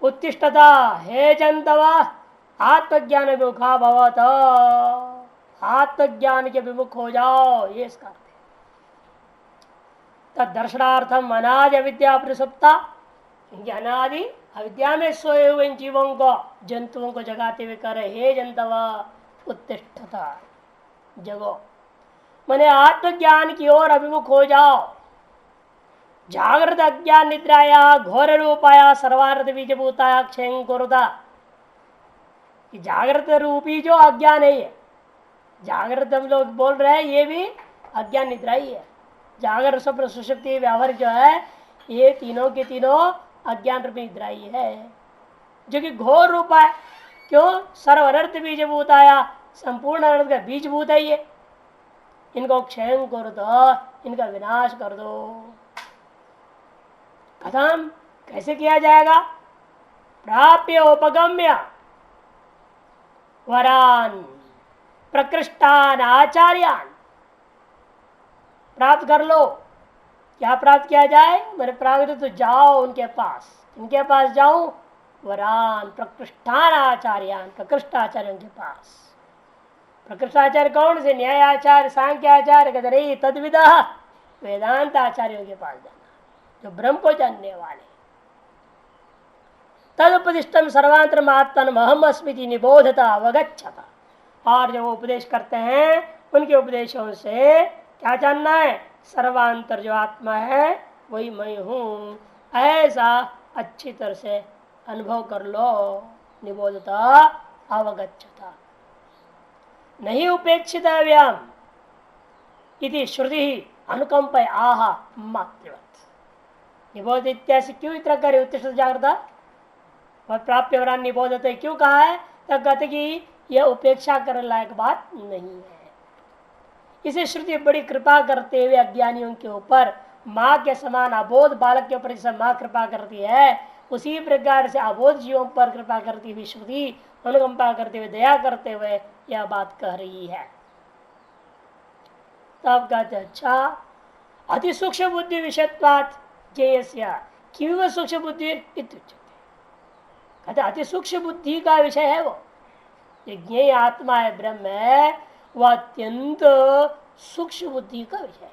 उत्तिष्ठता हे जंतव आत्मज्ञान विमुखा भवत, आत्मज्ञान के विमुख हो जाओ, ये इसका अर्थ है। तद दर्शनार्थम अनादि अविद्या प्रसुप्ता, अनादि अविद्या में सोए हुए इन जीवों को, जंतुओं को जगाते हुए कर, हे जंतव उत्तिष्ठता, जगो, मैंने आत्मज्ञान की ओर अभिमुख हो जाओ। जागृत अज्ञान निद्राया घोर रूपाया सर्वार्थ बीजभूताया क्षय कुरुता, जागृत रूपी जो अज्ञान है, ये जागृत हम लोग बोल रहे हैं, ये भी अज्ञान निद्रा ही है। जागृत स्वप्न सुषुप्ति व्यवहार जो है, ये तीनों के तीनों अज्ञान रूपी निद्रा ही है, जो कि घोर रूप है। क्यों? सर्व अनर्थ बीजभूताया, संपूर्ण अनर्थ का बीजभूत है ये। इनको क्षय कर दो, इनका विनाश कर दो। कथम, कैसे किया जाएगा? प्राप्य उपगम्य वरान प्रकृष्टान आचार्यान, प्राप्त कर लो। क्या प्राप्त किया जाए? मेरे प्राप्त तो जाओ उनके पास। इनके पास जाऊं? वरान प्रकृष्टान आचार्यान, प्रकृष्ट आचार्यों के पास। प्रकृष्टाचार्य कौन से? न्याय आचार्य, सांख्य आचार्य, कहते नहीं, तद्विदा वेदांत आचार्यों के पास जाना, जो ब्रह्म को जानने वाले। तदुपदिष्टम सर्वांतर महात्मन अहम अस्मिति निबोधता अवगच्छता, और जो वो उपदेश करते हैं उनके उपदेशों से क्या जानना है? सर्वांतर जो आत्मा है वही मैं हूं, ऐसा अच्छी तरह से अनुभव कर लो। निबोधता अवगच्छता, नहीं उपेक्षित व्याम इति श्रुति अनुकंप आह मातृवत। निबोध इत्यादि क्यों इतना करे? उत्तिष्ठ जागृत और प्राप्य वरान निबोधते क्यों कहा है? तब कहते कि यह उपेक्षा करने लायक बात नहीं है। इसे श्रुति बड़ी कृपा करते हुए अज्ञानियों के ऊपर, माँ के समान अबोध बालक के ऊपर जैसे माँ कृपा करती है, उसी प्रकार से अबोध जीवों पर कृपा करती हुई श्रुति अनुकंपा करते हुए, दया करते हुए यह बात कह रही है। तब कहते अच्छा, अति सूक्ष्म बुद्धि विषयत्वात् ज्ञेयस्य किम सूक्ष्म बुद्धि इत्युच्यते। कहते अति सूक्ष्म बुद्धि का विषय है वो, ज्ञेय आत्मा है, ब्रह्म है, वह अत्यंत सूक्ष्म बुद्धि का विषय है।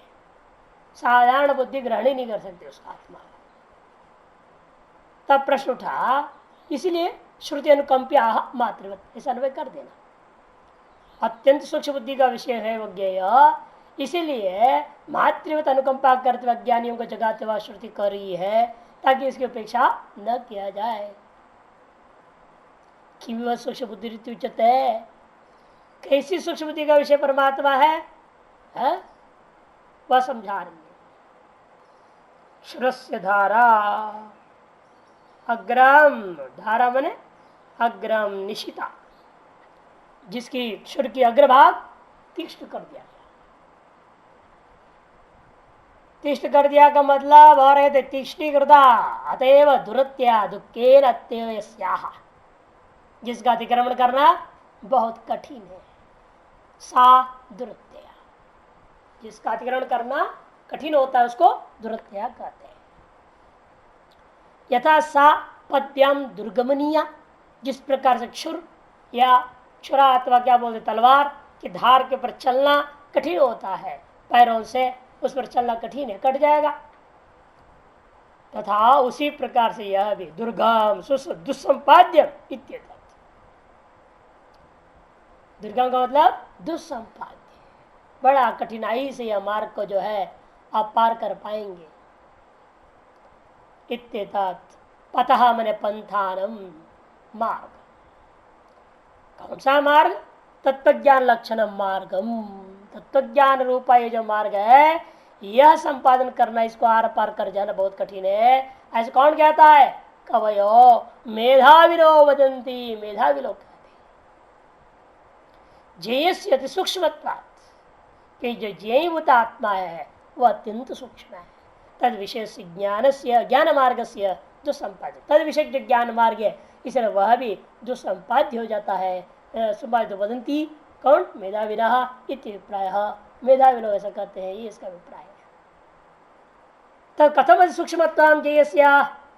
साधारण बुद्धि ग्रहण ही नहीं कर सकते उस आत्मा को। तब प्रश्न उठा, इसलिए श्रुति अनुकंपिया मातृवत, ऐसा अन्वय कर देना। अत्यंत सूक्ष्म बुद्धि का विषय है वो ज्ञेय, इसीलिए मातृवत अनुकंपा करते अज्ञानियों को जगाते हुआ श्रुति कर रही है, ताकि इसकी उपेक्षा न किया जाए। कि सूक्ष्म बुद्धि उच्चते, कैसी सूक्ष्म बुद्धि का विषय परमात्मा है, वह समझा रही है। श्रस्य धारा अग्रम, धारा मने अग्रम निशिता, जिसकी शुर की अग्रभाग तीक्ष्ण कर दिया गया। तीक्ष्ण कर दिया का मतलब और है तीक्ष्णीकृता अतएव दुरत्या दुखेन अत्येव यस्याह, जिसका अतिक्रमण करना बहुत कठिन है। सा दुरत्या, जिसका अतिक्रमण करना कठिन होता है उसको दुरत्या कहते हैं। यथा सा पद्याम दुर्गमनीया, जिस प्रकार से क्षुर या क्षुरा अथवा क्या बोलते तलवार की धार के ऊपर चलना कठिन होता है, पैरों से उस पर चलना कठिन है, कट जाएगा। तथा उसी प्रकार से यह भी दुर्गम दुस्संपाद्य इत्यर्थ। दुर्गम का मतलब दुस्संपाद्य, बड़ा कठिनाई से यह मार्ग को जो है आप पार कर पाएंगे। इत्येतत् पतः मने पंथानम, मार्ग। कौन सा मार्ग? तत्वज्ञान लक्षणम मार्गम, तत्वज्ञान रूपा ये जो मार्ग है यह संपादन करना, इसको आर पार कर जाना बहुत कठिन है। ऐसे कौन कहता है? कवयो मेधाविनो वदंती, मेधावी लोग कहते हैं। जेयस्य अति सूक्ष्मत्वात्, कि जो ज्ञेयभूत आत्मा है वह अत्यंत सूक्ष्म है। तद विशेष ज्ञान से ज्ञान मार्ग से जो संपाद्य, तद विशेष जो ज्ञान मार्ग है इसलिए वह भी जो संपाद्य हो जाता है। संपाद्य वदंती कौन? मेधाविना इत्यभिप्राय, मेधावी लोग ऐसा कहते हैं, ये इसका अभिप्राय है। तब कथम सूक्ष्मत्वाम ज्ञेयस्य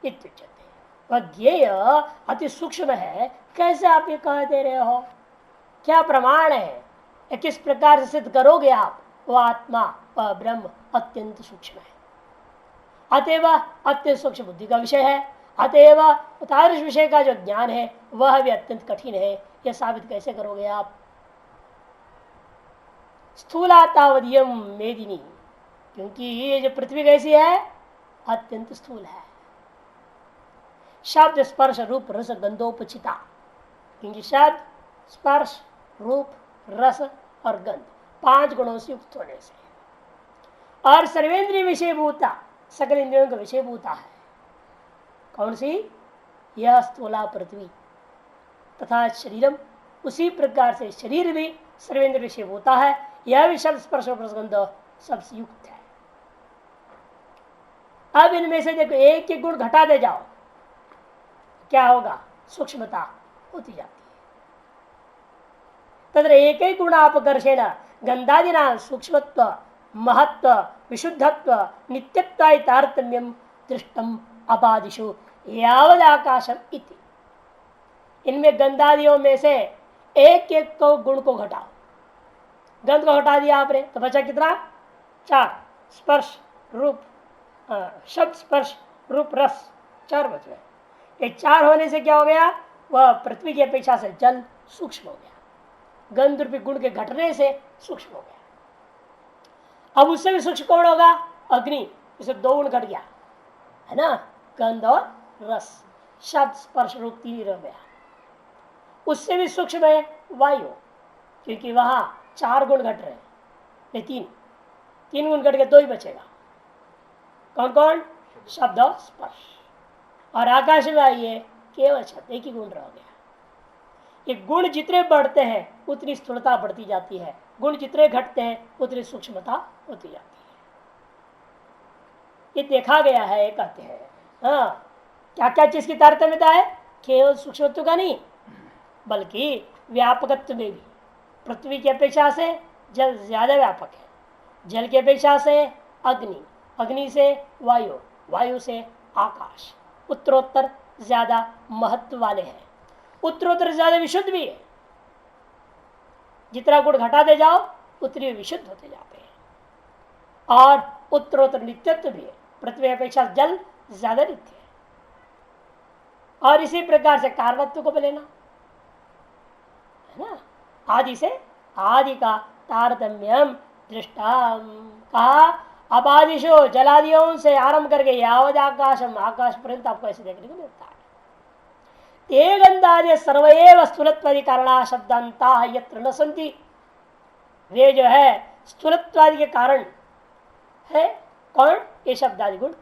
इत्युच्यते, वह ज्ञेय अति सूक्ष्म है, कैसे आप ये कह दे रहे हो? क्या प्रमाण है? या किस प्रकार से सिद्ध करोगे आप? वह आत्मा, वह ब्रह्म अत्यंत सूक्ष्म है, अतएव अत्यंत सूक्ष्म बुद्धि का विषय है, अतएव तादृश विषय का जो ज्ञान है वह भी अत्यंत कठिन है। यह साबित कैसे करोगे आप? स्थूलातावधियम मेदिनी, क्योंकि ये जो पृथ्वी कैसी है? अत्यंत स्थूल है। शब्द स्पर्श रूप रस गंधोपचिता, क्योंकि शब्द स्पर्श रूप रस और गंध 5 गुणों से युक्त होने से, और सर्वेंद्रिय विषयभूता, सकल इंद्रियों का विषयभूता है। कौन सी? यह स्थूला पृथ्वी तथा शरीरम, उसी प्रकार से शरीर भी सर्वेंद्र विषयभूता है। यह भी शब्द स्पर्श और रसगंध सबसे युक्त है। अब इनमें से देखो एक एक गुण घटा दे जाओ, क्या होगा? सूक्ष्मता होती जाती है। तथा एक एक गुण अपकर्षेण गंधादिना सूक्ष्मत्व, महत्व, विशुद्धत्व, नित्यत्व तारतम्यम दृष्टम अपादिषु यावद आकाशम इति। इनमें गंधादियों में से एक एक को गुण को घटाओ। गंध को हटा दिया आपने तो बचा कितना? 4। स्पर्श रूप शब्द स्पर्श रूप रस 4 बच गए। ये 4 होने से क्या हो गया? वह पृथ्वी की अपेक्षा से जल सूक्ष्म हो गया, गंध रूपी गुण के घटने से सूक्ष्म हो गया। अब उससे भी सूक्ष्म कौन होगा? अग्नि, इसे 2 गुण घट गया है ना, गंध और रस, शब्द स्पर्श रूप 3 रह गया। उससे भी सूक्ष्म है वायु, क्योंकि वहां 4 गुण घट रहे हैं, नहीं 3 गुण घट के 2 ही बचेगा। कौन कौन? शब्द और स्पर्श। और आकाश में आइए केवल शब्द, एक ही गुण रह गया। ये गुण जितने बढ़ते हैं उतनी स्थूलता बढ़ती जाती है, गुण जितने घटते हैं उतनी सूक्ष्मता होती जाती है। ये देखा गया है, कहते हैं। हाँ, क्या क्या चीज की तारतम्यता है? केवल सूक्ष्मत्व का नहीं, बल्कि व्यापकत्व में भी। पृथ्वी की अपेक्षा से जल ज्यादा व्यापक है, जल की अपेक्षा से अग्नि, अग्नि से वायु, वायु से आकाश उत्तरोत्तर ज्यादा महत्व वाले हैं, उत्तरोत्तर ज्यादा विशुद्ध भी है। जितना गुण घटाते जाओ उतने विशुद्ध होते जाते हैं। और उत्तरोत्तर नित्यत्व भी है, पृथ्वी अपेक्षा जल ज्यादा नित्य है। और इसी प्रकार से कारणत्व को भी लेना है ना, आदि से आदि का तारतम्यम दृष्टाम कहा। अबादिशो जलादियों से आरंभ करके यावद आकाशम, आकाश पर्यंत आपको ऐसे देखने को मिलता है। ते गंधादि सर्वैव स्थूलत्वादि कारणा शब्दांता यत्र न सन्ति, वे जो है स्थूलत्वादि के कारण है। कौन? ये शब्दादि गुण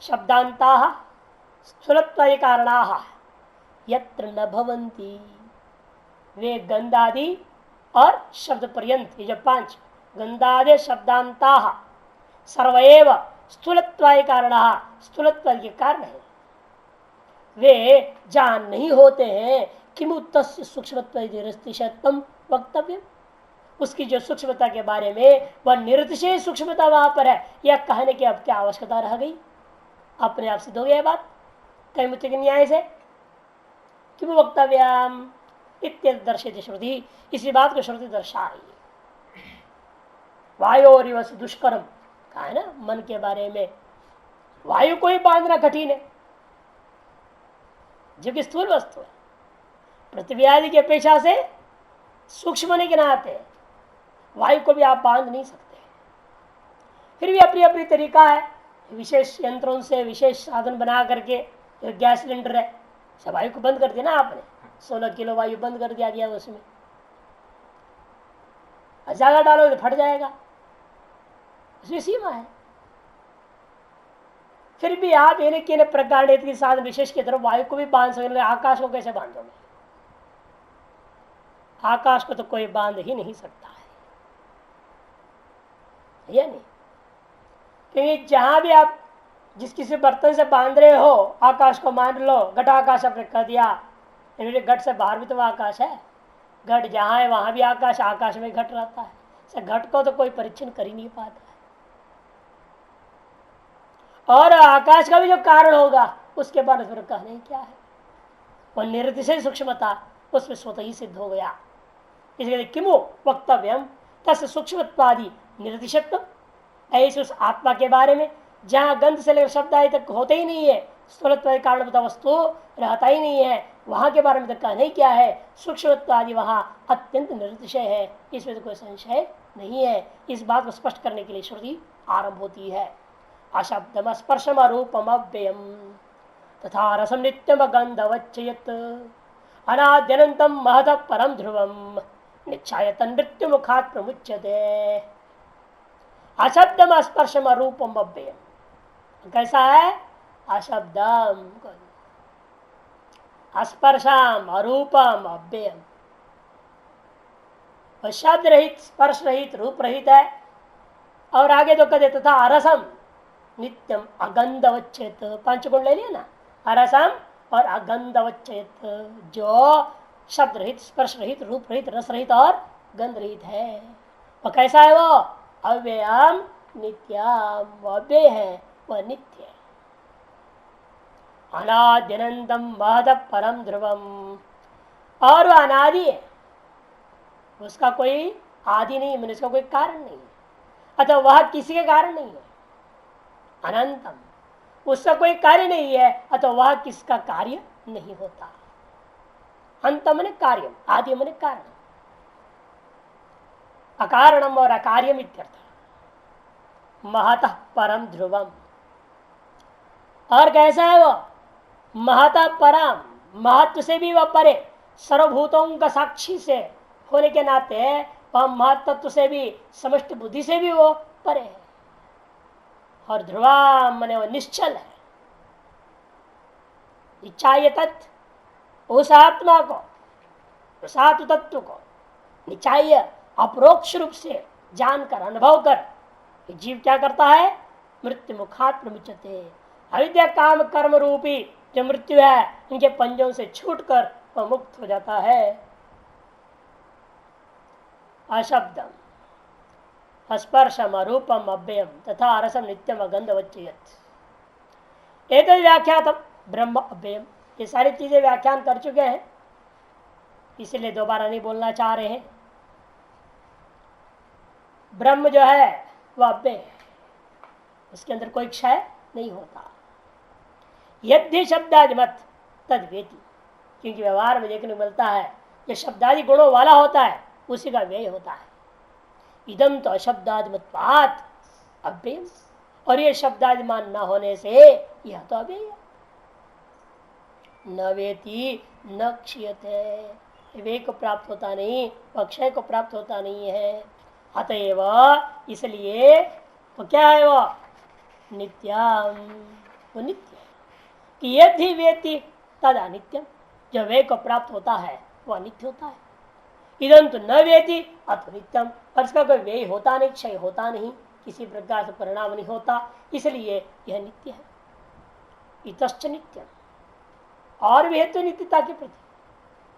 शब्दांता स्थूलत्वादि कारणा यत्र न भवन्ति, वे गंधादि और शब्द पर्यंत, ये जो 5 गंधादि शब्दांता सर्वैव स्थूलत्वादि कारणा, स्थूलत्वादि के कारण है। वे जान नहीं होते हैं किमु तस्य सूक्ष्मत्वम वक्तव्य, उसकी जो सूक्ष्मता के बारे में वह निरतिशय सूक्ष्मता वहां पर है, यह कहने की अब क्या आवश्यकता रह गई? अपने आप सिद्ध हो गया बात तैमुतिक न्याय से। किमु वक्तव्यम इत्यर्थ दर्शित श्रुति, इसी बात को श्रुति दर्शा रही है। वायु और दुष्कर्म कहा है ना, मन के बारे में। वायु को ही बांधना कठिन है जो कि स्थूल वस्तु है, पृथ्वी आदि की अपेक्षा से सूक्ष्म होने के नाते वायु को भी आप बांध नहीं सकते। फिर भी अपनी अपनी तरीका है, विशेष यंत्रों से विशेष साधन बना करके, गैस सिलेंडर है, सब वायु को बंद कर दिया ना आपने, 16 किलो वायु बंद कर दिया गया उसमें, ज्यादा डालोगे तो फट जाएगा, उसमें सीमा है। फिर भी आप एक प्रकार के साधन विशेष की तरफ वायु को भी बांध सकते, आकाश को कैसे बांधोगे? आकाश को तो कोई बांध ही नहीं सकता है, या नहीं? क्योंकि जहां भी आप जिस किसी बर्तन से बांध रहे हो, आकाश को मान लो, घट आकाश आपने कह दिया, घट से बाहर भी तो आकाश है, घट जहां है वहां भी आकाश, आकाश में घट रहता है। घट को तो कोई परिच्छिन्न कर ही नहीं पाता है। और आकाश का भी जो कारण होगा उसके बाद फिर कहने क्या है, वह निर्दिशय सूक्ष्मता उसमें स्वतः ही सिद्ध हो गया। इसलिए किमो वक्तव्यम तस् सूक्ष्मत्वादि निर्दिशत्व, ऐसे उस आत्मा के बारे में जहां गंध से लेकर शब्द आदि तक होते ही नहीं है, स्थूलत्व कारणभूत वस्तु रहता ही नहीं है, वहां के बारे में तो कहने क्या है, सूक्ष्मत्वादि वहां अत्यंत निर्दिशय है, इसमें तो कोई संशय नहीं है। इस बात को स्पष्ट करने के लिए श्रुति आरंभ होती है। अशब्दम स्पर्शम रूपम अव्ययम तथा रसम नित्यम गंधवच्चयत अनाद्यनंतम महत परम ध्रुवम निक्षायत मृत्यु मुखात प्रमुच्यते। अशब्दम स्पर्शम रूपम अव्ययम कैसा है, अशब्दम स्पर्शम अरूपम अव्ययम, शब्द रहित स्पर्श रहित रूप रहित है। और आगे तो कहते तथा अरसम नित्यम अगंधवच्चेत, पंचगुण ले लिया ना, अरसम और अगंधवच्चेत, जो शब्द रहित स्पर्श रहित रूप रहित रस रहित और गंध रहित है, वह कैसा है, वो अव्ययम नित्यम, वो अव्यय है, वह नित्य है। अनाद्यनंतम महद परम ध्रुवम, और वह अनादि है, उसका कोई आदि नहीं, मैंने उसका कोई कारण नहीं है, अतः वह किसी के कारण नहीं है। अनंतम, उसका कोई कार्य नहीं है, अतः वह किसका कार्य नहीं होता। अंत मने कार्य, आदि मने कारण, अकारणम और अकार्यम इत्यर्थ। महतः परम ध्रुवम, और कैसा है वो, महतः परम, महत्व से भी वह परे, सर्वभूतों का साक्षी से होने के नाते वह महत्व से भी समष्टि बुद्धि से भी वो परे है। और ध्रुवा मने वो निश्चल है। निचाय तत्व, उस आत्मा को, उस आत्म तत्व को निचाय अपरोक्ष रूप से जानकर अनुभव कर जीव क्या करता है, मृत्यु मुखात प्रमुच्यते, अविद्या काम कर्म रूपी जो मृत्यु है इनके पंजों से छूटकर वह मुक्त हो जाता है। अशब्दम स्पर्शम रूपम अव्ययम तथा रसम नित्यम अगंधवच्चयत। एक व्याख्यातम ब्रह्म अव्ययम, ये सारी चीजें व्याख्यान कर चुके हैं, इसलिए दोबारा नहीं बोलना चाह रहे हैं। ब्रह्म जो है वह अव्यय है, उसके अंदर कोई क्षय नहीं होता। यदि शब्दादिमत तद्वेति, क्योंकि व्यवहार में देखने को मिलता है जो शब्दादि गुणों वाला होता है उसी का व्यय होता है। इदम तो अशब्दादिमत्वात् अव्ययम, और ये शब्दादिमान न होने से यह तो अव्यय है। न वेति न क्षीयते, वे को प्राप्त होता नहीं, अक्षय को प्राप्त होता नहीं है। अतएव इसलिए वो क्या है, वो नित्यम, वो नित्य है। कि यदि वेति तद अनित्यम, जो वे को प्राप्त होता है वो अनित्य होता है। इदं तो न वेति अतो नित्यम, और इसका कोई व्यय होता नहीं, क्षय होता नहीं, किसी प्रकार से परिणाम नहीं होता, इसलिए यह नित्य है। इतश्च नित्यम, और भी है तो नित्यता के प्रति,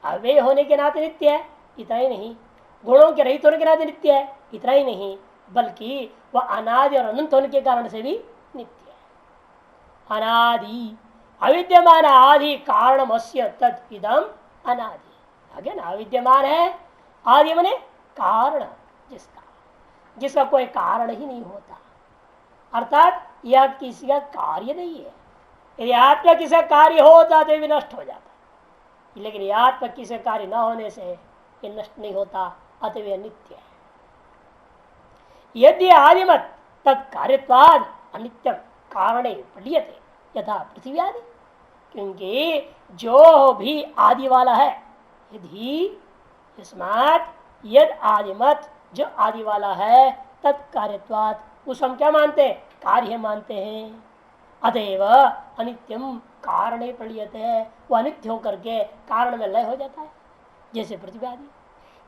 अव्यय होने के नाते नित्य है, इतना ही नहीं, गुणों के रहित होने के नाते नित्य है, इतना ही नहीं, बल्कि वह अनादि और अनंत होने के कारण से भी नित्य है। अनादि अविद्यमान आदि कारणमस्य तद इदम अनादि, आगे ना अविद्यमान है, आदि मने कारण, जिसका कोई कारण ही नहीं होता, अर्थात यह किसी का कार्य नहीं है। यदि आत्मा किसी का कार्य होता तो भी नष्ट हो जाता, लेकिन यह आत्मा किसी कार्य न होने से ये नष्ट नहीं होता, अतः यह नित्य है। यदि आदिमत तत्कार्यत्वाद अनित्यम कारणे प्रलीयते यथा पृथ्वी आदि, क्योंकि जो भी आदि वाला है, यदि स्मात यद आदिमत, जो आदि वाला है, तत्कार्यत्वाद, उस हम क्या मानते हैं, कार्य मानते हैं। अतएव अनित्यम कारणे प्रलीयते, वो अनित्य होकर के कारण में लय हो जाता है, जैसे पृथ्वी आदि।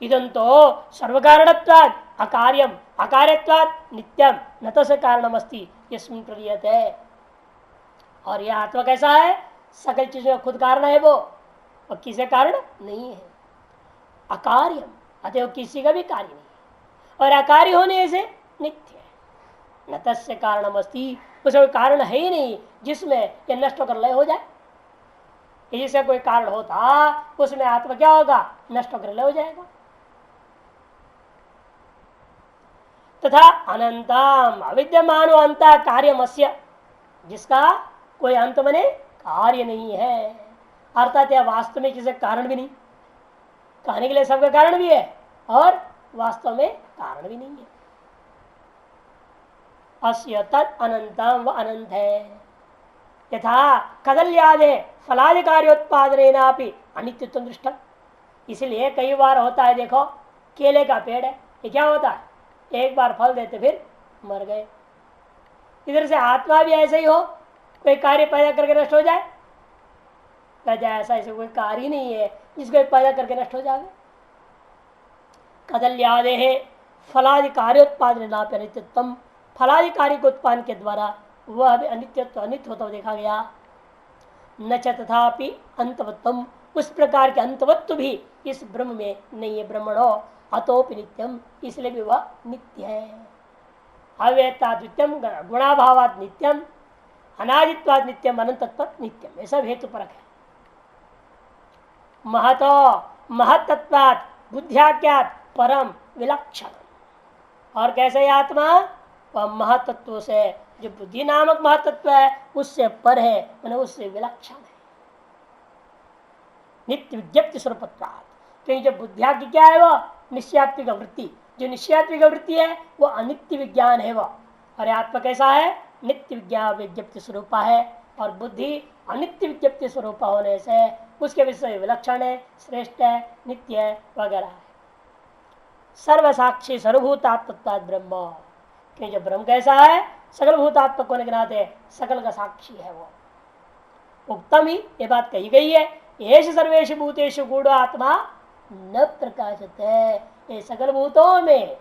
इदं तो सर्वकारणत्वात् अकार्यम अकार्यत्वात् नित्यम न तस्य कारणमस्ति यस्मिन् प्रलीयते। और यह आत्मा कैसा है, सकल चीजों का खुद कारण है, वो और किसी कारण नहीं है। अकार्यम, अतः किसी का भी कार्य नहीं है, और अकार्य होने से नित्य है। न तस्य कारणम अस्ति, उसका कोई कारण है ही नहीं जिसमें यह नष्ट होकर लय हो जाए। इसका कोई कारण होता उसमें आत्मा क्या होगा, नष्ट होकर लय हो जाएगा। तथा अनंतम अविद्यमानो अंत कार्यमस्य, जिसका कोई अंत बने कार्य नहीं है, अर्थात यह वास्तव में किसी कारण भी नहीं, कहने के लिए सबका कारण भी है और वास्तव में कारण भी नहीं है। अस्य तत् अनंतम, वह अनंत है। यथा कदल्यादे फलादि कार्योत्पादनेनापि अनित्यत्व दृष्टम, इसलिए कई बार होता है, देखो केले का पेड़ है, ये क्या होता है, एक बार फल देते फिर मर गए। इधर से आत्मा भी ऐसे ही हो, कोई कार्य पैदा करके नष्ट हो जाए, ऐसा ऐसे कोई कार्य ही नहीं है जिसको पैदा करके नष्ट हो जाए। कदल्यादे है फलादि कार्योत्पादन नापि अनित्यत्व, फलादि कार्य के उत्पादन के द्वारा वह भी अनित्यत्व अनित्य होता देखा गया। न च तथापि अंतवत्वम, उस प्रकार के अंतवत्व भी इस ब्रह्म में नहीं है। ब्रह्मणो अतोपि नित्यम, इसलिए भी वह नित्य है। अव्ययत्वात् नित्यम, गुणाभावात् नित्यम, अनादित्वात् नित्यम, अनंतत्वात् नित्यम, ये सब हेतु परक है। महतो महत्त्वात् बुद्ध्याख्यात परम विलक्षण, और कैसे आत्मा वह महत्त्व से, जो बुद्धि नामक महत्त्व है उससे पर है, मैंने उससे विलक्षण है। नित्य विज्ञप्ति स्वरूपत्वात्, क्योंकि जो बुद्धिया की क्या है वह निश्चयात्मिक वृत्ति, जो निश्चयात्मिक वृत्ति है वो अनित्य विज्ञान है वह, और आत्मा कैसा है, नित्य विज्ञान विज्ञप्ति स्वरूपा है, और बुद्धि अनित्य विज्ञप्ति स्वरूपा होने से उसके विषय विलक्षण है, श्रेष्ठ है, नित्य है वगैरह है। सर्वसाक्षी सर्वभूतात्मत्वात् ब्रह्म, कि जो ब्रह्म कैसा है, सकल भूतात्मक होने के नाते सकल का साक्षी है वो। उत्तम ही ये बात कही गई है, येष सर्वेषु भूतेषु गूढ़ आत्मा न प्रकाशत है, ये सकल भूतों में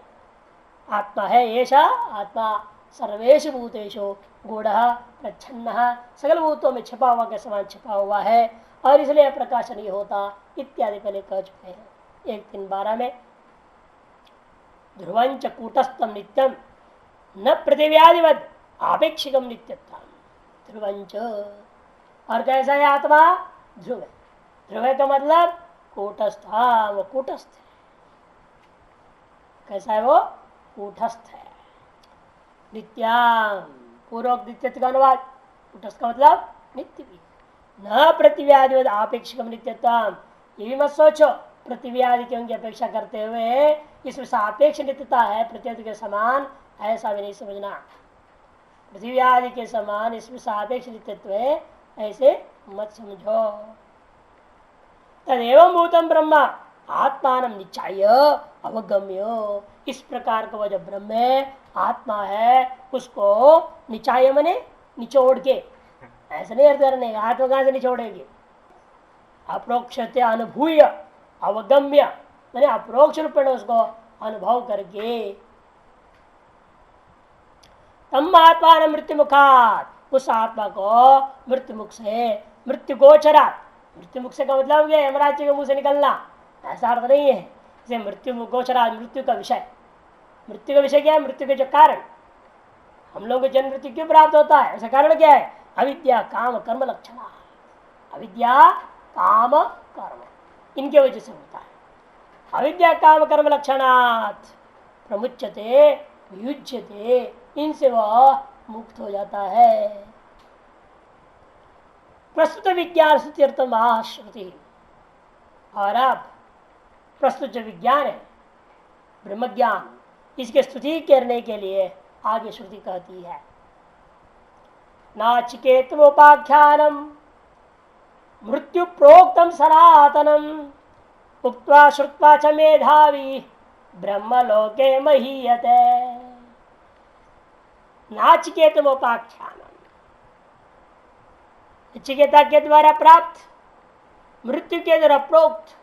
आत्मा है, येषा आत्मा सर्वेषु भूतेषु गूढ़ प्रच्छन्न, सकल भूतों में छिपा हुआ के समान छिपा हुआ है, और इसलिए प्रकाश नहीं होता इत्यादि पहले कह चुके हैं 1:3:12 में। ध्रुवंच कूटस्थम नित्यम न पृथिव्यादिवत आपेक्षिकम नित्यत्व, ध्रुवंच, और कैसा है आत्मा, ध्रुव है। ध्रुव का मतलब कूटस्थ, वो कूटस्थ है। कैसा है वो, कूटस्थ है। नित्याम, पूर्वक नित्यत्व का अनुवाद, कूटस्थ का मतलब नित्य भी, न पृथ्व्यादिवत आपेक्षिकम नित्यत्व, ये भी मत सोचो पृथ्व्यादि की उनकी अपेक्षा करते हुए इसमें सापेक्ष नित्यता है पृथ्वी के समान, ऐसा भी नहीं समझना। पृथ्वी आदि के समान इसमें सापेक्ष नित्यत्व है, ऐसे मत समझो। तदेव भूतम ब्रह्म आत्मान निचाय अवगम्य, इस प्रकार का वह जो ब्रह्म है, आत्मा है, उसको निचाय मने निचोड़ के, ऐसा नहीं अर्थ करने, आत्मा कहां से निचोड़ेगी, अप्रोक्षते अनुभूय अवगम्य, मैंने अप्रोक्ष रूप में उसको अनुभव करके, तम आत्मा मृत्यु मुखात, उस आत्मा को मृत्यु मुख से, मृत्यु गोचरा, मृत्यु मुख से का मतलब क्या, यमराज के मुंह से निकलना, ऐसा अर्थ नहीं है। इसे मृत्यु गोचरा, मृत्यु का विषय, मृत्यु का विषय क्या है, मृत्यु के जो कारण, हम लोग को जन्म मृत्यु क्यों प्राप्त होता है, ऐसा कारण क्या है, अविद्या काम कर्म लक्षण, अविद्या काम कर्म, इनके वजह से होता है। अविद्या काम कर्म लक्षणात् प्रमुच्यते युज्यते, इनसे वह मुक्त हो जाता है। प्रस्तुत विज्ञान स्तुत्यर्थम श्रुति, और अब प्रस्तुत जो विज्ञान है ब्रह्म ज्ञान, इसके स्तुति करने के लिए आगे श्रुति कहती है, नाचिकेतोपाख्यानम मृत्यु प्रोक्तम सनातनम उक्त्वा श्रुत्वा च मेधावी ब्रह्मलोके महीयते। नाचिकेतोपाख्यानम, नचिकेता के द्वारा प्राप्त, मृत्यु के द्वारा प्रोक्त,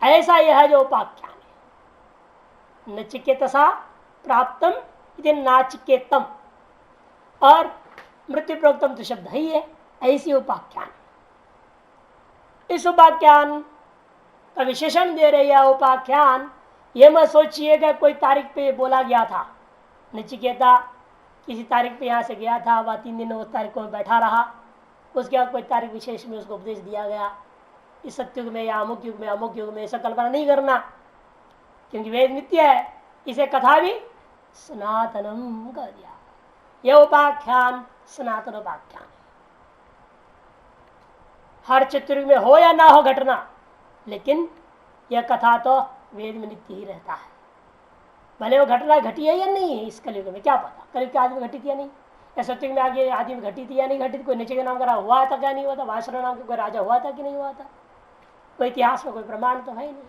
ऐसा यह जो उपाख्यान है, नचिकेतसा प्राप्तम इति नाचिकेतम, और मृत्यु प्रोक्तम तो शब्द ही है, ऐसी उपाख्यान। इस उपाख्यान का विशेषण दे रहे यह उपाख्यान, ये मत सोचिएगा कोई तारीख पे बोला गया था, नचिकेता किसी तारीख पे यहाँ से गया था, वह 3 दिन उस तारीख को बैठा रहा, उसके बाद कोई तारीख विशेष में उसको उपदेश दिया गया, इस सत्युग में या अमुक युग में अमुक युग में, ऐसा कल्पना नहीं करना, क्योंकि वेद नित्य है। इसे कथा भी सनातनम कर दिया, यह उपाख्यान सनातन उपाख्यान है। हर चतुर्युग में हो या ना हो घटना, लेकिन यह कथा तो वेद में नित्य ही रहता है। भले वो घटना घटी है या नहीं है, इस कलयुग में क्या पता, कलयुग के आदि में घटी थी या नहीं, या सत्युग में आगे आदि में घटी थी या नहीं घटी थी, कोई नचिकेता नाम का हुआ था क्या नहीं हुआ था, वासुदेव नाम का कोई राजा हुआ था कि नहीं हुआ था, कोई इतिहास में कोई प्रमाण तो है नहीं।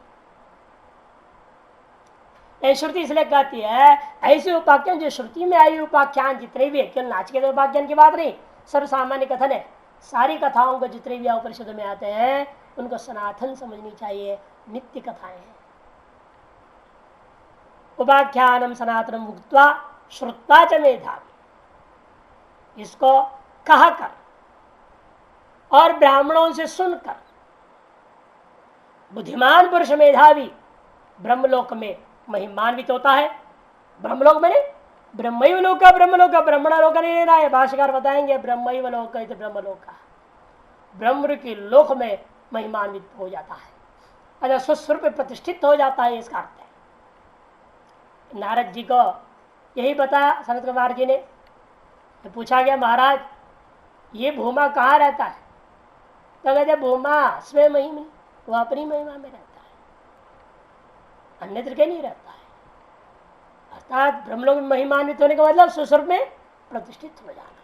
श्रुति इसलिए कहती है ऐसे उपाख्यान जो श्रुति में आई उपाख्यान जितने भी है, केवल नाचिकेत उपाख्यान की बात नहीं, सर्वसामान्य कथन है, सारी कथाओं को जितने भी उपनिषद में आते हैं उनको सनातन समझनी चाहिए, नित्य कथाएं हैं। उपाख्यानम सनातनम मुक्त्वा श्रुत्वा च मेधावी, इसको कहकर और ब्राह्मणों से सुनकर बुद्धिमान पुरुष मेधावी ब्रह्मलोक में महिमान्वित होता है। ब्रह्मलोक में ब्रह्मैव लोक का, ब्रह्मलोक का, ब्रह्मणा लोक नहीं लेना है, भाष्यकार बताएंगे ब्रह्मैव लोक का, ब्रह्मलोक का, ब्रह्म के लोक में महिमान्वित हो जाता है, अगर स्वस्वरूप में प्रतिष्ठित हो जाता है, इसका अर्थ है। नारद जी को यही बताया सनत कुमार जी ने, तो पूछा गया महाराज ये भूमा कहाँ रहता है, तो कहते भूमा स्वयं महिमा, वह अपनी महिमा में रहता है, अन्यत्र के नहीं रहता है। अर्थात ब्रह्मलोक में महिमान्वित होने का मतलब स्वस्वरूप में प्रतिष्ठित हो जाना,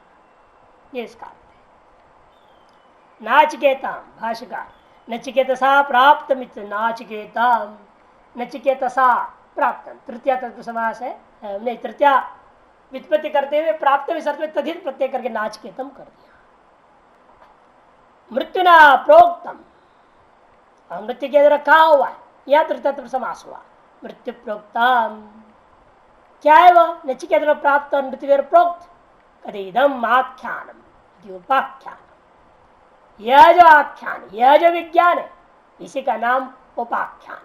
ये इसका अर्थ है। नाचिकेता भाष्यकार नचिकेतसा प्राप्त मित्र, नाचिकेता नचिकेतसा प्राप्त, तृतीया तत्व समास है, नहीं तृतीया व्युत्पत्ति करते हुए प्राप्त विसर्ग में तथित प्रत्यय करके नाचिकेतम कर दिया। मृत्युना प्रोक्तम, मृत्यु के रखा हुआ है, यह तृतीय तत्व समास हुआ, मृत्यु प्रोक्तम क्या है वह, नचिकेत प्राप्त और मृत्यु प्रोक्त, कदम आख्यानम उपाख्यान, यह जो आख्यान यह जो विज्ञान है इसी का नाम उपाख्यान है।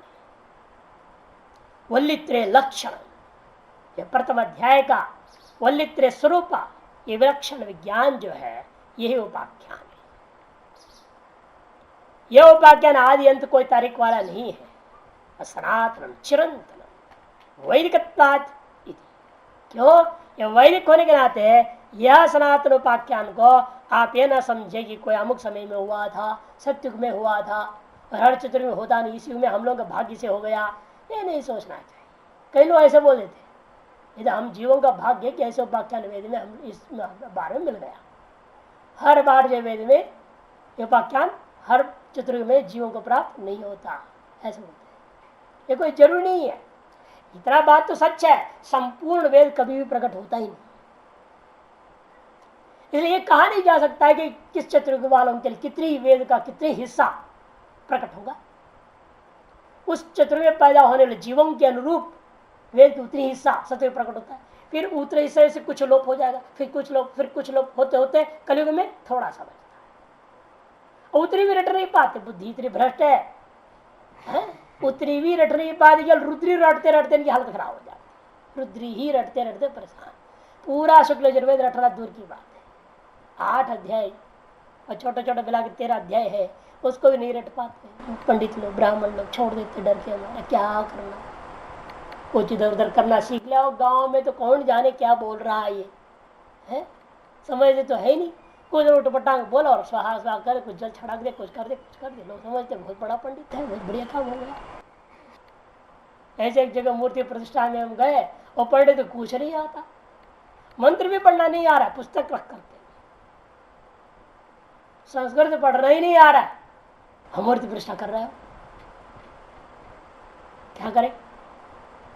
वल्लित्रे लक्षण, यह प्रथम अध्याय का वल्लित्रे स्वरूप ये विलक्षण विज्ञान जो है यही उपाख्यान है। यह उपाख्यान आदि अंत कोई तारीख वाला नहीं है, सनातनम चिरंतनम वैदिकत्वात्। क्यों, यह वैदिक होने के नाते यह सनातन उपाख्यान को आप ये ना समझे कि कोई अमुक समय में हुआ था, सत्युग में हुआ था और हर चतुर्युग में होता नहीं, इसी युग में हम लोग भाग्य से हो गया, ये नहीं सोचना चाहिए। कई लोग ऐसे बोल देते यदि हम जीवों का भाग्य कि ऐसे उपाख्यान वेद में हम इस बारे में मिल गया, हर बार जो वेद में उपाख्यान हर चतुर्युग में जीवों को प्राप्त नहीं होता, ऐसे बोलते हैं, ये कोई जरूरी नहीं है। इतना बात तो सच है, संपूर्ण वेद कभी भी प्रकट होता ही नहीं, इसलिए ये कहा नहीं जा सकता है कि किस चतुर्युग वालों के लिए कितनी वेद का कितनी हिस्सा प्रकट होगा। उस चतुर्युग में पैदा होने वाले जीवों के अनुरूप वेद की उतनी हिस्सा सत्य प्रकट होता है, फिर उतने हिस्से से कुछ लोप हो जाएगा, फिर कुछ लोप होते होते कलयुग में थोड़ा सा बचता है। उतनी भी रट नहीं पाते, बुद्धि इतनी भ्रष्ट है, उतनी भी रट नहीं पाती, केवल रुद्री रटते रटते इनकी हालत खराब हो जाती, रुद्री ही रटते रटते परेशान, पूरा शुक्ल यजुर्वेद रटना दूर की बात है। 8 अध्याय और छोटे छोटे मिला के 13 अध्याय है, उसको भी नहीं रट पाते। पंडित लोग ब्राह्मण लोग छोड़ देते डर के, हमारा क्या करना, कुछ इधर उधर करना सीख लिया। गांव में तो कौन जाने क्या बोल रहा है, ये है समझते तो है नहीं, कुछ उठ पटांग बोला और स्वाहा स्वाहा कर, कुछ जल छड़क दे, कुछ कर दे, लोग समझते बहुत बड़ा पंडित है, बहुत बढ़िया काम हो गया। ऐसे एक जगह मूर्ति प्रतिष्ठा में हम गए, और पंडित तो कुछ नहीं आता, मंत्र भी पढ़ना नहीं आ रहा, पुस्तक रख करते, संस्कृत पढ़ना ही नहीं आ रहा है, हम मूर्ति प्रतिष्ठा कर रहे हो, क्या करें।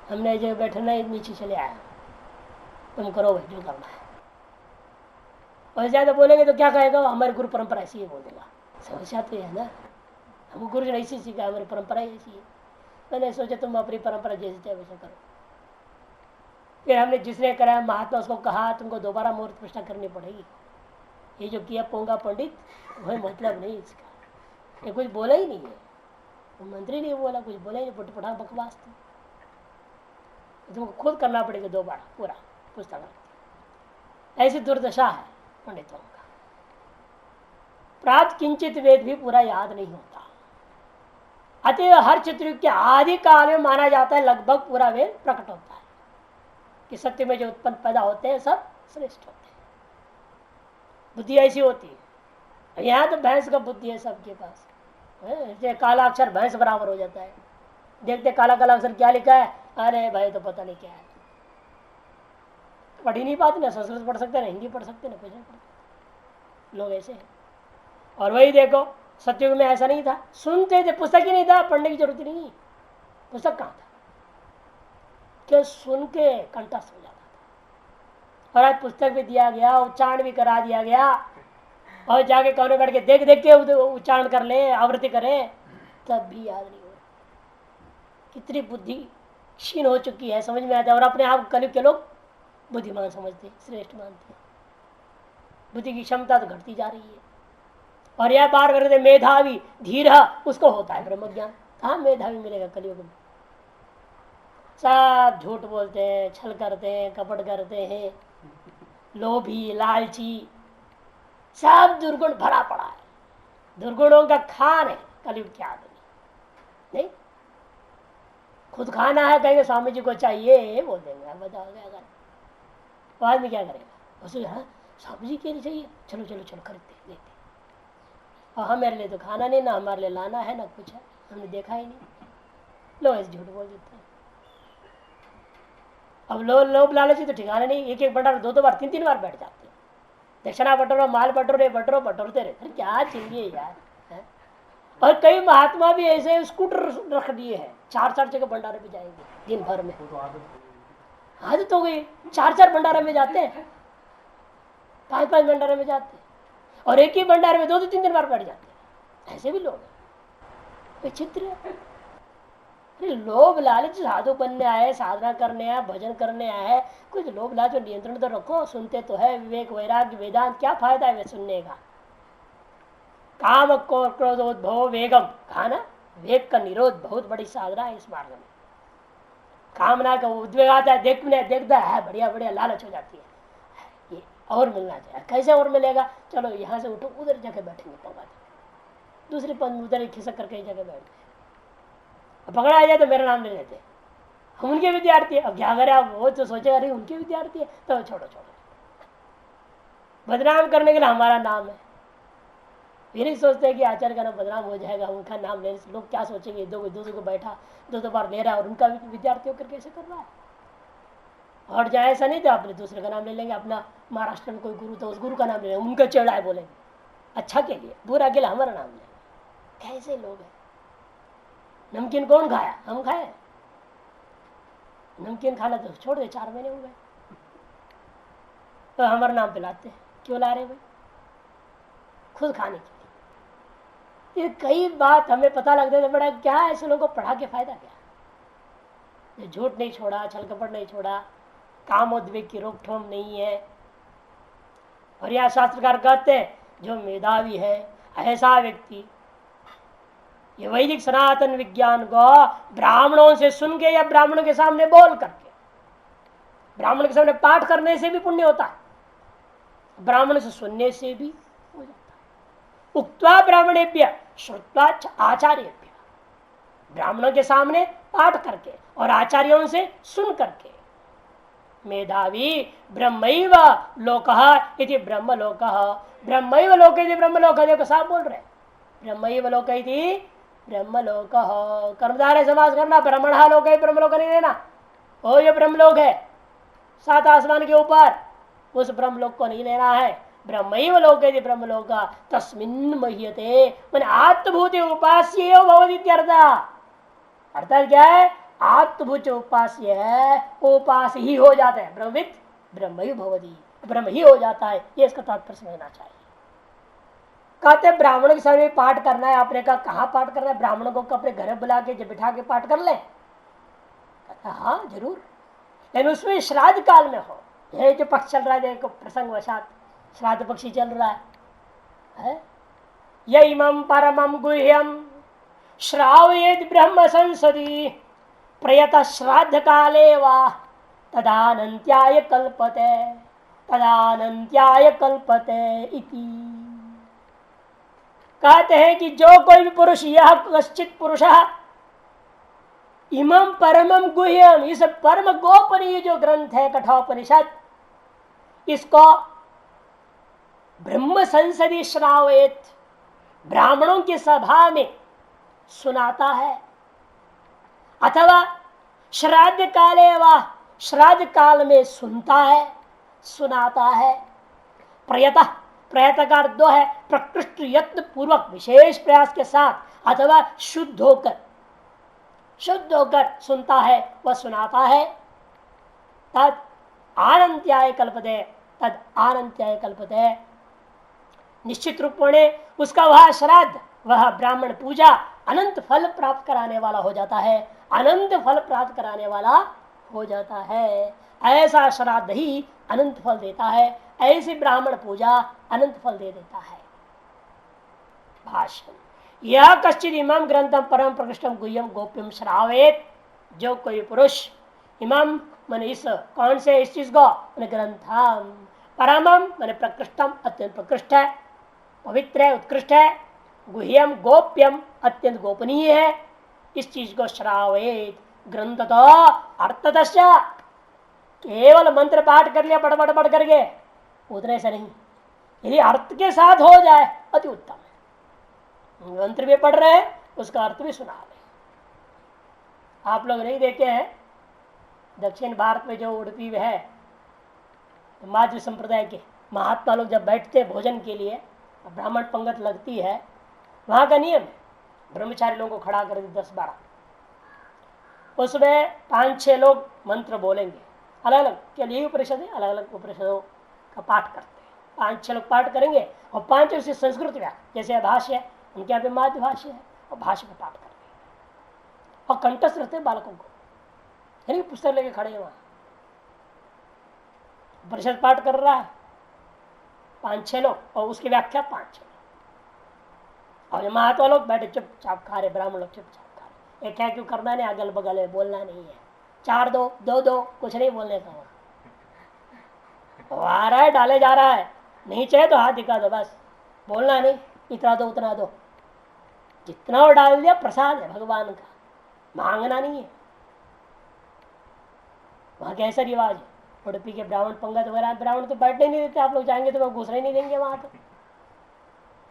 हमने जो बैठना नीचे चले आया, तुम करो भाई जो करना है, और ज्यादा बोलेंगे तो क्या कहेगा, हमारी गुरु परंपरा ऐसी ही बोल देगा। समस्या तो है ना, हमको गुरु ने ऐसी सीखा, हमारी परंपरा ऐसी है। मैंने सोचा तुम अपनी परंपरा जैसे चाहे वैसा करो। फिर हमने जिसने कराया महात्मा उसको कहा तुमको दोबारा मूर्ति प्रतिष्ठा करनी पड़ेगी, ये जो किया पोंगा पंडित वही मतलब नहीं इसका, ये कुछ बोला ही नहीं है, वो मंत्री नहीं बोला, कुछ बोला ही नहीं, पटा बकवास तुमको खुद करना पड़ेगा दोबारा पूरा पुस्तक। ऐसी दुर्दशा है पंडितों का। प्राप्त किंचित वेद भी पूरा याद नहीं होता। अतः हर चित्रयुग के आदि काल में माना जाता है लगभग पूरा वेद प्रकट होता है कि सत्य में जो उत्पन्न पैदा होते हैं सब श्रेष्ठ होते हैं। बुद्धि ऐसी होती है। यहाँ तो भैंस का बुद्धि है सबके पास, काला अक्षर भैंस बराबर हो जाता है। देखते काला काला अक्षर क्या लिखा है, अरे भाई तो पता नहीं क्या है, पढ़ ही नहीं पाते ना, संस्कृत पढ़ सकते ना, हिंदी पढ़ सकते ना, कुछ नहीं पढ़ते लोग ऐसे हैं। और वही देखो सत्युग में ऐसा नहीं था, सुनते थे, पुस्तक ही नहीं था, पढ़ने की जरूरत नहीं, पुस्तक कहाँ था, क्या सुन के कंठस्थ हो जाता था। और आज पुस्तक भी दिया गया, उच्चारण भी करा दिया गया, और जाके कौन बैठ के देख देख के उच्चारण कर ले, आवृत्ति करे, तब भी याद नहीं हो रहा। कितनी बुद्धि क्षीण हो चुकी है, समझ में आता है। और अपने आप कलयुग के लोग बुद्धिमान समझते, श्रेष्ठ मानते, बुद्धि की क्षमता तो घटती जा रही है। और यह बार करते मेधावी धीर उसको होता है ब्रह्म ज्ञान। कहाँ मेधावी मिलेगा कलयुग में, सब झूठ बोलते हैं, छल करते हैं, कपट करते हैं, लोभी लालची, सब दुर्गुण भरा पड़ा है, दुर्गुणों का खान है कलयुग के आदमी। नहीं खुद खाना है, कहेंगे स्वामी जी को चाहिए, बोल देंगे, बताओ क्या करें, तो आदमी क्या करेगा, उसे हाँ स्वामी जी के लिए चाहिए, चलो चलो चलो खरीदते देते। और हम मेरे लिए तो खाना नहीं, ना हमारे लिए लाना है, ना कुछ है, हमने देखा ही नहीं, लोग ऐसे झूठ बोल देते हैं। अब लोग लालची तो ठिकाना नहीं, एक एक बटा दो बार 3 बार बैठ जाते हैं, दक्षिणा बटोरो, माल बटोरे, बटोरते रहते, क्या चाहिए यार है? और कई महात्मा भी ऐसे स्कूटर रख दिए हैं, 4 जगह भंडारे में जाएंगे दिन भर में, आदत हो गई, 4 भंडारे में जाते हैं, 5 भंडारे में जाते हैं, और एक ही भंडारे में 2-3 बार बैठ जाते हैं। ऐसे भी लोग विचित्र है। लोभ लालच साधु बनने आए, साधना करने आए, भजन करने आए, कुछ लोभ लालच नियंत्रण तो रखो, सुनते तो है, विवेक वैराग्य वेदांत, क्या फायदा है वे सुनने का। काम क्रोधोद्भव वेगम, कहा ना, वेग का निरोध बहुत बड़ी साधना है इस मार्ग में। कामना का उद्वेग आता है, देखता है बढ़िया बढ़िया, लालच हो जाती है, ये और मिलना चाहिए, कैसे और मिलेगा, चलो यहाँ से उठो, उधर जाके बैठेंगे, पकड़ा दूसरी पंद उधर खिसक कर कई जगह बैठ गए, पकड़ा आ जाए तो मेरा नाम ले लेते, हम उनके विद्यार्थी है, अब क्या करें, आप वो तो सोचेगा अरे उनके विद्यार्थी है, तो छोड़ो, बदनाम करने के लिए हमारा नाम है। ये नहीं सोचते कि आचार्य का नाम बदनाम हो जाएगा, उनका नाम लेने से लोग क्या सोचेंगे, दूसरे को बैठा 2 बार ले रहा है और उनका विद्यार्थी होकर कैसे कर रहा है। और जाए ऐसा नहीं तो अपने दूसरे का नाम ले लेंगे, अपना महाराष्ट्र में कोई गुरु तो उस गुरु का नाम ले लेंगे, उनका चेड़ा है बोलेंगे, अच्छा के लिए, बुरा के लिए हमारा नाम लेंगे। कैसे लोग हैं। नमकीन कौन खाया, हम खाए, नमकीन खाना तो छोड़ दे, 4 महीने हो गए, तो हमारा नाम पिलाते हैं, क्यों ला रहे भाई, खुद खाने के लिए। ये कई बात हमें पता लगता है, बड़ा क्या ऐसे लोगों को पढ़ा के फायदा क्या, झूठ नहीं छोड़ा, छल कपट नहीं छोड़ा, कामोद्वेग की रोकथाम नहीं है। और यह शास्त्रकार कहते हैं जो मेधावी है ऐसा व्यक्ति, ये वैदिक सनातन विज्ञान को ब्राह्मणों से सुन के या ब्राह्मणों के सामने बोल करके, ब्राह्मण के सामने पाठ करने से भी पुण्य होता है, ब्राह्मण से सुनने से भी हो जाता है। उक्त्वा ब्राह्मणेभ्य श्रुत्वा आचार्येभ्य, ब्राह्मणों के सामने पाठ करके और आचार्यों से सुन करके। मेधावी ब्रह्मैव लोकः इति ब्रह्मलोकः, ब्रह्मैव लोक इति ब्रह्मलोकः, देखो साफ बोल रहे, ब्रह्मैव लोक इति ब्रह्मलोकः, कर्मधारय समास करना, ब्रह्मणः लोक ब्रह्मलोक नहीं लेना, ओ ये ब्रह्मलोक है 7 आसमान के ऊपर, उस ब्रह्मलोक को नहीं लेना है। ब्रह्मैव लोक इति ब्रह्मलोकः तस्मिन् मह्यते, मैंने आत्मभूत उपास्य भवति इत्यर्थः, अर्थात क्या है, आत्मभूत उपास्य है, उपास्य ही हो जाता है, ब्रह्मविद ब्रह्म भवति, ब्रह्म ही हो जाता है, ये इसका तात्पर्य समझना चाहिए। कहते हैं ब्राह्मण के सामने पाठ करना है, आपने कहा कहाँ पाठ करना है, ब्राह्मणों को अपने घर बुला के जब बिठा के पाठ कर ले, हाँ जरूर, लेकिन उसमें श्राद्ध काल में हो, यह जो पक्ष चल रहा है, देखो प्रसंग वशात श्राद्ध पक्षी चल रहा है, ये इमं परमं गुह्यम श्रावयेद ब्रह्म संसदि प्रयत श्राद्ध काले वा तदानंत्याय कल्पते, तदानंत्याय कल्पते इति। कहते हैं कि जो कोई भी पुरुष, यह कश्चित पुरुष इमं परमं गुह्यम, इस परम गोपनीय जो ग्रंथ है कठोपनिषद, इसको ब्रह्म संसदि श्रावेत, ब्राह्मणों की सभा में सुनाता है, अथवा श्राद्ध काले व श्राद्ध काल में सुनता है, सुनाता है। प्रयतः, प्रयत का अर्थ दो है, प्रकृष्ट यत्न पूर्वक विशेष प्रयास के साथ, अथवा शुद्ध होकर, शुद्ध होकर सुनता है वह सुनाता है। तद आनंत्याय कल्पते, तद आनंत्याय कल्पते, निश्चित रूप में उसका वह श्राद्ध, वह ब्राह्मण पूजा अनंत फल प्राप्त कराने वाला हो जाता है, अनंत फल प्राप्त कराने वाला हो जाता है। ऐसा श्राद्ध ही अनंत फल देता है, ऐसी ब्राह्मण पूजा अनंत फल दे देता है। भाष्य, यह कश्चित इमाम ग्रंथम परम प्रकृष्टम गुह्यम गोप्यम श्रावेत, जो कोई पुरुष इमाम मन इस कौन से इस चीज को ग्रंथम, परमम मन प्रकृष्टम अत्यंत प्रकृष्ट है, पवित्र है, उत्कृष्ट है, गुह्यम गोप्यम अत्यंत गोपनीय है, इस चीज को श्रावेत ग्रंथ तो अर्थदश, केवल मंत्र पाठ कर लिया बड़ बड़ बड़ करके उतने से नहीं, यदि अर्थ के साथ हो जाए अति उत्तम है। मंत्र भी पढ़ रहे हैं, उसका अर्थ भी सुना रहे। आप लोग नहीं देखे हैं दक्षिण भारत में जो उड़पी है, तो माध्व संप्रदाय के महात्मा लोग जब बैठते भोजन के लिए, ब्राह्मण पंगत लगती है, वहां का नियम है ब्रह्मचारी लोगों को खड़ा कर दे 10-12, उसमें 5-6 लोग मंत्र बोलेंगे, अलग अलग के लिए उपनिषद है, अलग अलग उपनिषदों का पाठ करते हैं, 5-6 लोग पाठ करेंगे और 5 उससे संस्कृत व्याख्या, जैसे भाष्य है उनके यहाँ पे माध्य भाष्य है, और भाष्य को पाठ करेंगे और कंठस्थ रहते हैं बालकों को, यानी पुस्तक लेके खड़े हैं वहां, उपनिषद पाठ कर रहा है 5-6 लोग और उसकी व्याख्या 5-6 लोग, और महात्मा लोग बैठे चुपचाप खा रहे, ब्राह्मण लोग चुपचाप खा रहे। ये क्या क्यों करना नहीं, अगल बगल में बोलना नहीं है, 4-2 2-2 कुछ नहीं बोलने का, वहां आ रहा है डाले जा रहा है, नहीं चाहे तो हाथ दिखा दो, बस बोलना नहीं, इतना दो उतना दो, जितना वो डाल दिया प्रसाद है भगवान का, मांगना नहीं है। वहां कैसा रिवाज है, उड़पी के ब्राह्मण पंगत वगैरह, ब्राह्मण तो बैठने नहीं देते, आप लोग जाएंगे तो वह घुसने नहीं देंगे, वहां तो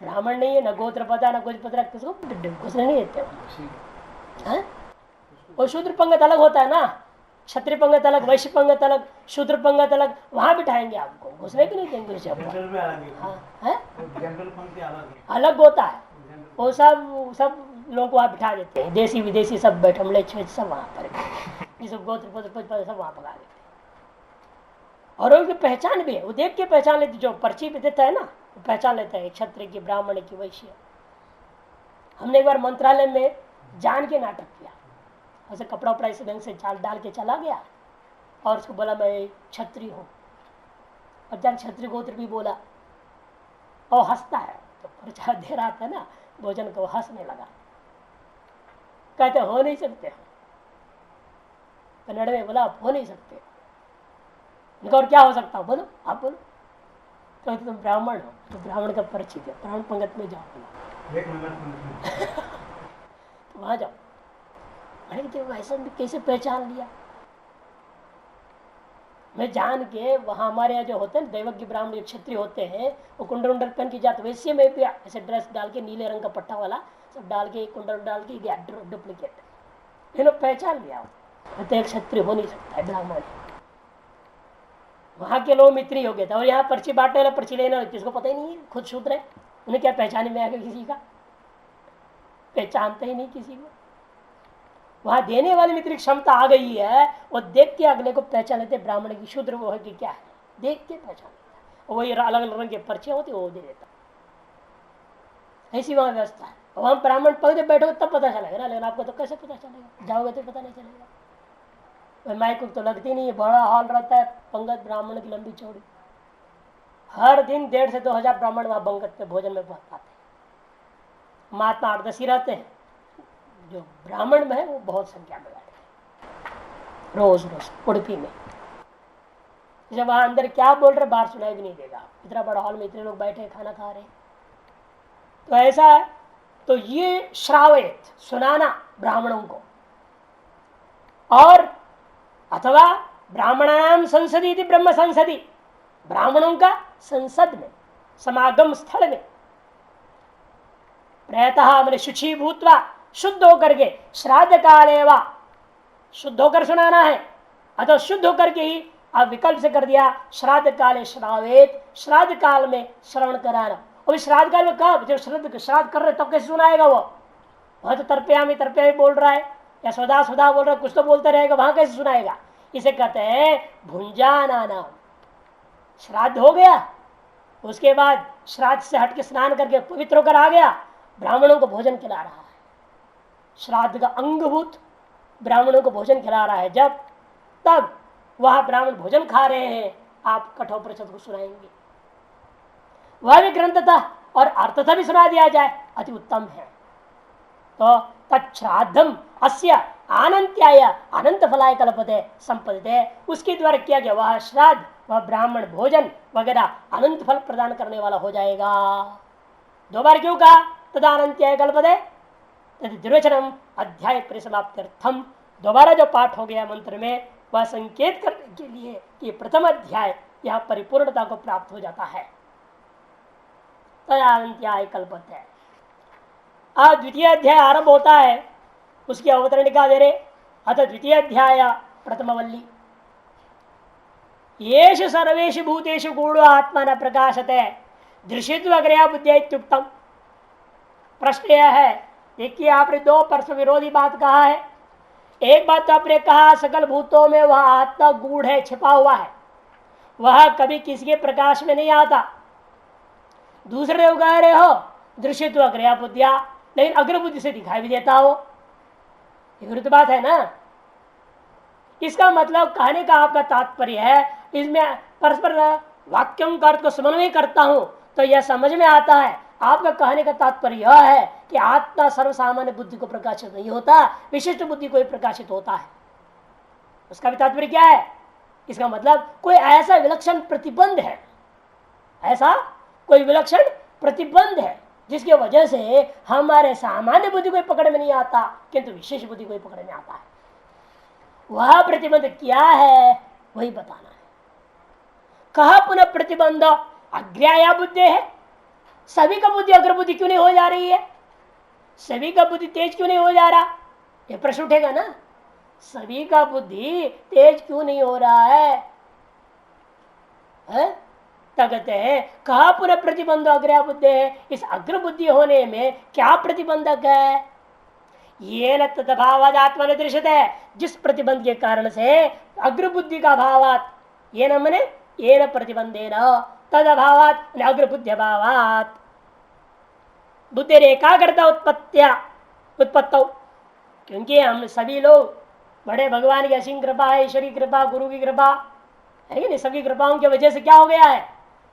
ब्राह्मण नहीं है, न गोत्र पता न कुछ पता, किसको घुसने नहीं देते वहां। और शूद्र पंगत अलग होता है ना, क्षत्रिय पंगत अलग, वैश्य पंगत अलग, शूद्र पंगत अलग, वहां बिठाएंगे आपको, घुसने भी नहीं देंगे उसे। अलग होता है वो, सब लोगों को वहां बिठा देते हैं, देसी विदेशी सब बैठे, म्लेच्छ सब वहां पर, सब गोत्र सब वहां पका देते हैं। और उनकी पहचान भी है, वो देख के पहचान लेते, जो पर्ची पे देता है ना वो पहचान लेता है, क्षत्रिय की, ब्राह्मण की, वैश्य। हमने एक बार मंत्रालय में जान के नाटक किया, ऐसे कपड़ा उपड़ा इस ढंग से डाल के चला गया और उसको बोला मैं क्षत्रिय हूँ, और जब क्षत्रिय गोत्र भी बोला और हंसता है, तो प्रचार दे रहा था ना भोजन को, हंसने लगा, कहते हो नहीं सकते, कन्नड़ में बोला आप हो नहीं सकते, और क्या हो सकता हो, बोलो आप बोलो, तो तुम ब्राह्मण हो, तो ब्राह्मण का परिचित है, ब्राह्मण पंगत में जाओ, बोला तो वहां जाओ। अरे देखो ऐसा कैसे पहचान लिया, मैं जान के, वहां हमारे यहाँ जो होते हैं दैवज्ञ ब्राह्मण जो क्षत्रिय होते हैं, वो कुंडल उंडल पहन के जाते, वैसे में भी ऐसे ड्रेस डाल के, नीले रंग का पट्टा वाला सब डाल के, कुंडल डाल के डुप्लीकेट, ये लोग पहचान लिया, कहते क्षत्रिय हो नहीं सकता है, ब्राह्मण। वहां के लोग मित्री हो गए थे, और यहाँ पर्ची बांटने वाला, पर्ची लेने वाला, किसको पता ही नहीं है, खुद शूद्र है, उन्हें क्या पहचाने में आएगा, किसी का पहचानते ही नहीं किसी को। वहां देने वाली मित्र क्षमता आ गई है, वो देख के अगले को पहचान लेते, ब्राह्मण की शूद्र वो है कि क्या है, देख के पहचान लेता, वही अलग अलग रंग के पर्चे होते वो दे देता, ऐसी वहां व्यवस्था है। वहां ब्राह्मण पद बैठो तब पता चलेगा ना, लेकिन आपको तो कैसे पता चलेगा, जाओगे तो पता नहीं चलेगा। माइक तो लगती नहीं है, बड़ा हॉल रहता है, पंगत ब्राह्मण की लंबी चौड़ी, हर दिन 1,500 से 2,000 ब्राह्मण वहां पंगत पे भोजन में पहुंच पाते हैं। महात्मा 8-10 ही रहते हैं, जो ब्राह्मण में है वो बहुत संख्या में बैठे रोज रोज उड़पी में। जब वहां अंदर क्या बोल रहे बाहर सुनाई भी नहीं देगा, इतना बड़ा हॉल में इतने लोग बैठे खाना खा रहे। तो ऐसा है, तो ये श्रावित सुनाना ब्राह्मणों को, और अथवा ब्राह्मणाम संसदी थी ब्रह्म संसदी, ब्राह्मणों का संसद में समागम स्थल में प्रयतः मैंने शुचि भूतवा शुद्ध होकर के श्राद्ध काले वा शुद्ध होकर सुनाना है, अथवा शुद्ध होकर के ही अब विकल्प से कर दिया श्राद्ध काले श्रावेत, श्राद्ध काल में श्रवण कराना। और श्राद्ध काल में कब, जब श्राद्ध कर रहे तब कैसे सुनाएगा वह तो तरप्यामी बोल रहा है या सदा सदा बोल रहा है, कुछ तो बोलता रहेगा, वहां कैसे सुनाएगा। इसे कहते हैं भुंजाना नाम। श्राद्ध हो गया, उसके बाद श्राद्ध से हट के स्नान करके पवित्र होकर आ गया, ब्राह्मणों को भोजन खिला रहा है, श्राद्ध का अंगभूत ब्राह्मणों को भोजन खिला रहा है। जब तब वह ब्राह्मण भोजन खा रहे हैं, आप कठोपनिषद को सुनाएंगे, वह भी ग्रंथ था और अर्थ था भी सुना दिया जाए, अति उत्तम है। तो तच्छ्राद्धम अस्य आनंत्याय अनंत फलाय कल्पते संपदते, उसके द्वारा किया गया वह श्राद्ध, वह ब्राह्मण भोजन वगैरह अनंत फल प्रदान करने वाला हो जाएगा। दो बार क्यों कहा तदा अनंत्याय कल्पते, दुर्वचनम अध्याय परिसमाप्त्यर्थम, दोबारा जो पाठ हो गया मंत्र में वह संकेत करने के लिए कि प्रथम अध्याय यह परिपूर्णता को प्राप्त हो जाता है। तदान्त्याय कल्पते है। अब द्वितीय अध्याय आरंभ होता है, उसकी अवतरणिका दे रहे, अतः द्वितीय अध्याय प्रथमवल्ली, येषु सर्वेषु भूतेषु गूढ़ो आत्मा न प्रकाशते दृश्यत्व क्रिया बुद्धि इत्युक्तम। प्रश्न यह है, देखिए आपने दो परस्पर विरोधी बात कहा है। एक बात तो आपने कहा सकल भूतों में वह आत्मा गूढ़ है, छिपा हुआ है, वह कभी किसी के प्रकाश में नहीं आता। दूसरे लोग कह रहे हो दृश्यत्व क्रिया बुद्धिया, लेकिन अग्रबुद्धि से दिखाई भी देता हो, विरुद्ध बात है ना। इसका मतलब कहने का आपका तात्पर्य है, इसमें परस्पर वाक्यों का अर्थ को समन्वय करता हूं तो यह समझ में आता है, आपका कहने का तात्पर्य यह है कि आत्मा सर्वसामान्य बुद्धि को प्रकाशित नहीं होता, विशिष्ट बुद्धि को ही प्रकाशित होता है। उसका भी तात्पर्य क्या है, इसका मतलब कोई ऐसा विलक्षण प्रतिबंध है, ऐसा कोई विलक्षण प्रतिबंध है जिसकी वजह से हमारे सामान्य बुद्धि को पकड़ में नहीं आता, किंतु विशेष बुद्धि को पकड़ में आता है। वह प्रतिबंध क्या है वही बताना है। कहा पुनः प्रतिबंध अग्र्या बुद्धि है, सभी का बुद्धि अग्रबुद्धि क्यों नहीं हो जा रही है, सभी का बुद्धि तेज क्यों नहीं हो जा रहा, ये प्रश्न उठेगा ना। सभी का बुद्धि तेज क्यों नहीं हो रहा है, कहते हैं कहा पूरा प्रतिबंध अग्र बुद्धि है, इस अग्र बुद्धि होने में क्या प्रतिबंधक है। ये न तदभावाद आत्मा ने दृश्यत है, जिस प्रतिबंध के कारण से अग्र बुद्धि का भावात, ये न मने ये न प्रतिबंधे न तद अभावात अग्र बुद्धि अभावात, बुद्धि एकाग्रता उत्पत्तो, क्योंकि हम सभी लोग बड़े भगवान की असीम कृपा है, ईश्वरी कृपा, गुरु की कृपा है कि नहीं, सभी कृपाओं की वजह से क्या हो गया है,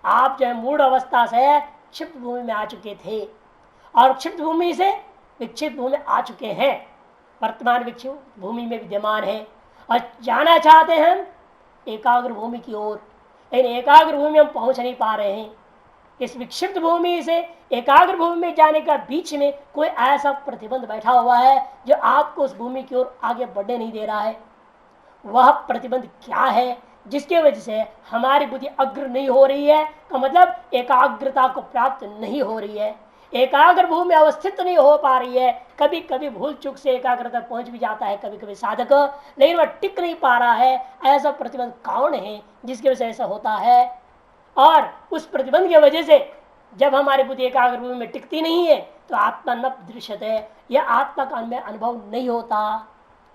आप जो है मूढ़ अवस्था से क्षिप्त भूमि में आ चुके थे और क्षिप्त भूमि से विक्षिप्त भूमि में आ चुके हैं, वर्तमान विक्षिप्त भूमि में विद्यमान है और जाना चाहते हैं हम एकाग्र भूमि की ओर, लेकिन एकाग्र भूमि में हम पहुंच नहीं पा रहे हैं। इस विक्षिप्त भूमि से एकाग्र भूमि में जाने का बीच में कोई ऐसा प्रतिबंध बैठा हुआ है जो आपको उस भूमि की ओर आगे बढ़ने नहीं दे रहा है। वह प्रतिबंध क्या है जिसके वजह से हमारी बुद्धि अग्र नहीं हो रही है, का मतलब एकाग्रता को प्राप्त नहीं हो रही है, एकाग्र भूमि में अवस्थित नहीं हो पा रही है। कभी कभी भूल चूक से एकाग्रता पहुंच भी जाता है कभी कभी साधक, लेकिन वह टिक नहीं पा रहा है। ऐसा प्रतिबंध कौन है जिसकी वजह से ऐसा होता है, और उस प्रतिबंध की वजह से जब हमारी बुद्धि एकाग्र भूमि में टिकती नहीं है तो आत्मा न दृश्यते, यह आत्मा का अनुभव नहीं होता।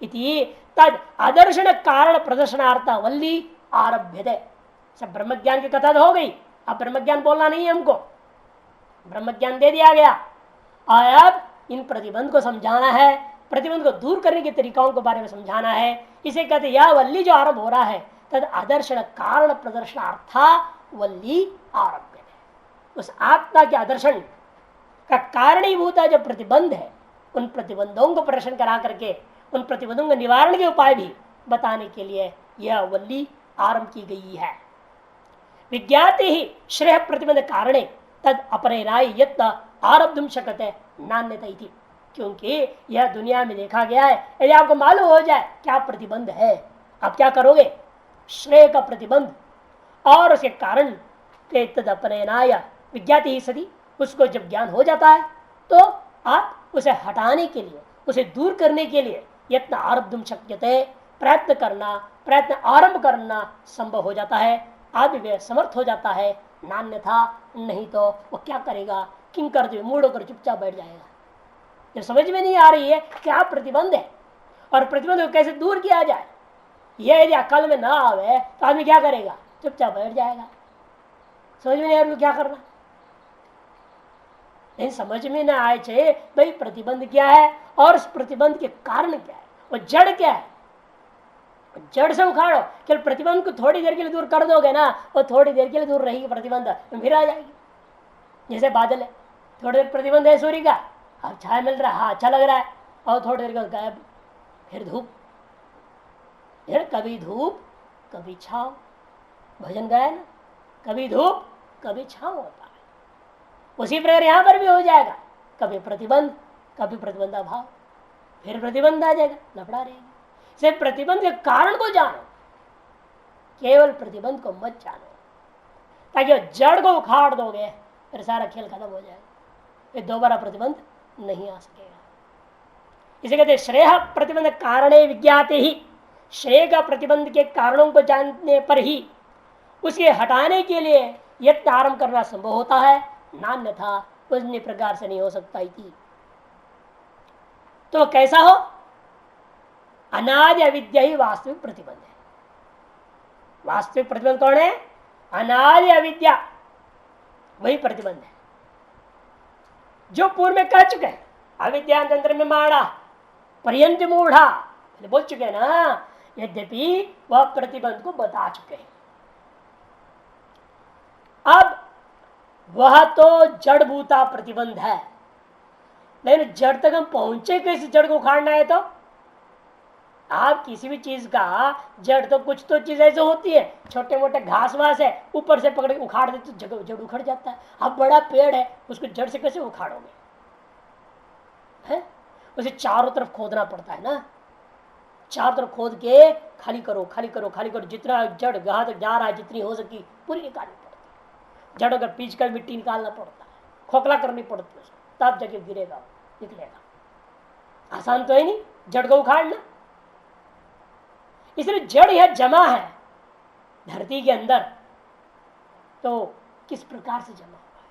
इति तद आदर्शन कारण प्रदर्शनार्थ वल्ली आरभ्यते। सब ब्रह्मज्ञान की कथा तो हो गई, अब ब्रह्मज्ञान बोलना नहीं है हमको, ब्रह्मज्ञान दे दिया गया और अब इन प्रतिबंध को समझाना है, प्रतिबंध को दूर करने के तरीकों के बारे में समझाना है। इसे कहते यह वल्ली जो आरंभ हो रहा है तद आदर्शन कारण प्रदर्शनार्था वल्ली आरभ्य, उस आत्मा के आदर्शन का कारणीभूत जो प्रतिबंध है उन प्रतिबंधों को प्रदर्शन करा करके उन प्रतिबंधों के निवारण के उपाय भी बताने के लिए यह वल्ली आरंभ की गई है। विज्ञाति ही श्रेय प्रतिबंध कारणे तद अपरेराय यत्न आरब्धुम शकते नान्यता इति। क्योंकि यह दुनिया में देखा गया है, यदि आपको मालूम हो जाए क्या प्रतिबंध है, आप क्या करोगे? श्रेय का प्रतिबंध और उसके कारण तद अपरेनाय विज्ञाति ही सदी, उसको जब ज्ञान हो जाता है तो आप उसे हटाने के लिए, उसे दूर करने के लिए यत्न आरब्धुम शक्यते, प्रयत्न करना, प्रयत्न आरंभ करना संभव हो जाता है, आदि वे समर्थ हो जाता है। नान्य था, नहीं तो वो क्या करेगा? किंग कर दे, मूड होकर चुपचाप बैठ जाएगा। जब समझ में नहीं आ रही है क्या प्रतिबंध है और प्रतिबंध को कैसे दूर किया जाए, यह यदि अकल में ना आवे तो आदमी क्या करेगा? चुपचाप बैठ जाएगा। समझ में नहीं आ रही क्या करना, नहीं समझ में ना आए चाहिए भाई प्रतिबंध क्या है और उस प्रतिबंध के कारण क्या है, वो जड़ क्या है, जड़ से उखाड़ो। केवल प्रतिबंध को थोड़ी देर के लिए दूर कर दोगे ना, वो थोड़ी देर के लिए दूर रहेगी प्रतिबंध, फिर आ जाएगी। जैसे बादल है, थोड़ी देर प्रतिबंध है सूर्य का, अब छाया मिल रहा है, हाँ अच्छा लग रहा है, और थोड़ी देर का गायब, फिर धूप, फिर कभी धूप कभी छाव। भजन गाया ना, कभी धूप कभी छाव होता है। उसी प्रकार यहां पर भी हो जाएगा, कभी प्रतिबंध कभी प्रतिबंध अभाव, फिर प्रतिबंध आ जाएगा, लफड़ा रहेगा। से प्रतिबंध के कारण को जानो, केवल प्रतिबंध को मत जानो, ताकि जड़ को उखाड़ दोगे फिर सारा खेल खत्म हो जाएगा, फिर दोबारा प्रतिबंध नहीं आ सकेगा। इसे कहते श्रेय प्रतिबंध कारणे विज्ञाते ही, श्रेय का प्रतिबंध के कारणों को जानने पर ही उसके हटाने के लिए यत्न आरंभ करना संभव होता है, नान्य था अन्य प्रकार से नहीं हो सकता थी। तो कैसा हो? अनादि अविद्या ही वास्तविक प्रतिबंध है। वास्तविक प्रतिबंध कौन है? अनादि अविद्या, वही प्रतिबंध है जो पूर्व में कह चुके हैं। अविद्या तंत्र में माड़ा पर्यंत मूढ़ा बोल चुके हैं ना, यद्यपि वह प्रतिबंध को बता चुके हैं। अब वह तो जड़भूता प्रतिबंध है, लेकिन जड़ तक हम पहुंचे कैसे? जड़ को उखाड़ना है तो आप किसी भी चीज का जड़, तो कुछ तो चीज ऐसे होती है, छोटे मोटे घास वास है, ऊपर से पकड़ उखाड़ दे तो जड़ उखड़ जाता है। अब बड़ा पेड़ है, उसको जड़ से कैसे उखाड़ोगे? है उसे चारों तरफ खोदना पड़ता है ना, चारों तरफ खोद के खाली करो खाली करो खाली करो, जितना जड़ जहां तक जा रहा है जितनी हो सकी पूरी निकालनी पड़ती है। जड़ अगर पीच कर मिट्टी निकालना पड़ता है, खोखला करनी पड़ती है, तब जाके गिरेगा निकलेगा। आसान तो है नहीं जड़ को उखाड़ना। इसलिए जड़ यह जमा है धरती के अंदर, तो किस प्रकार से जमा हुआ है,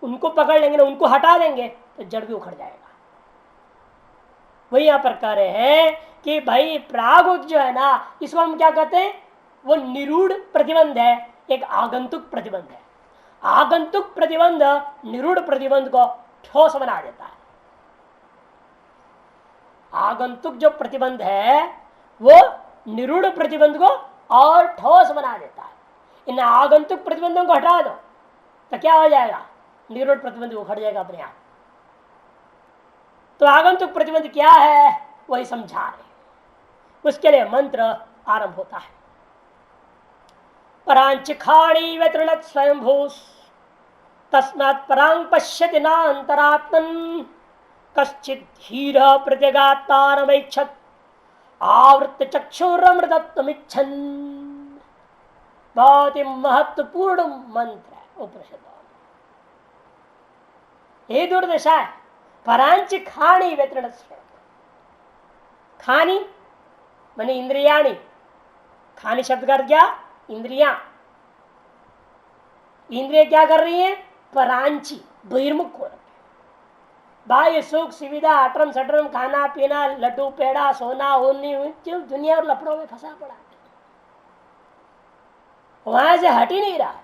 उनको पकड़ लेंगे ना, उनको हटा देंगे तो जड़ भी उखड़ जाएगा। वही यहां पर कह रहे हैं कि भाई प्रागुत जो है ना, इसको हम क्या कहते हैं? वो निरूढ़ प्रतिबंध है, एक आगंतुक प्रतिबंध है। आगंतुक प्रतिबंध निरूढ़ प्रतिबंध को ठोस बना देता है। आगंतुक जो प्रतिबंध है वो निरूढ़ प्रतिबंध को और ठोस बना देता है। इन आगंतुक प्रतिबंधों को हटा दो तो क्या हो जाएगा? निरूढ़ प्रतिबंध उखड़ जाएगा अपने आप। तो आगंतुक प्रतिबंध क्या है वही समझा रहे। उसके लिए मंत्र आरंभ होता है। परांचिखाणी व्यतृणत स्वयंभूस तस्मात् परां पश्यति नान्तरात्मन् कश्चित् धीर प्रत्यगात्मानमैच्छत् आवृत्त चक्षुरमृतत्वमिच्छन्। बहुत ही महत्वपूर्ण मंत्र है उपनिषद। ये दुर्दशा है। परांच खाणी व्यतृण, खानी माने इंद्रियाणी, खानी शब्द का अर्थ क्या? इंद्रिया। इंद्रिया क्या कर रही है? परांची, बहिर्मुख हो रही है। बाह्य सुख सुविधा अटरम सटरम खाना पीना लड्डू पेड़ा सोना होनी दुनिया और लफड़ों में फंसा पड़ा, वहां से हट ही नहीं रहा है।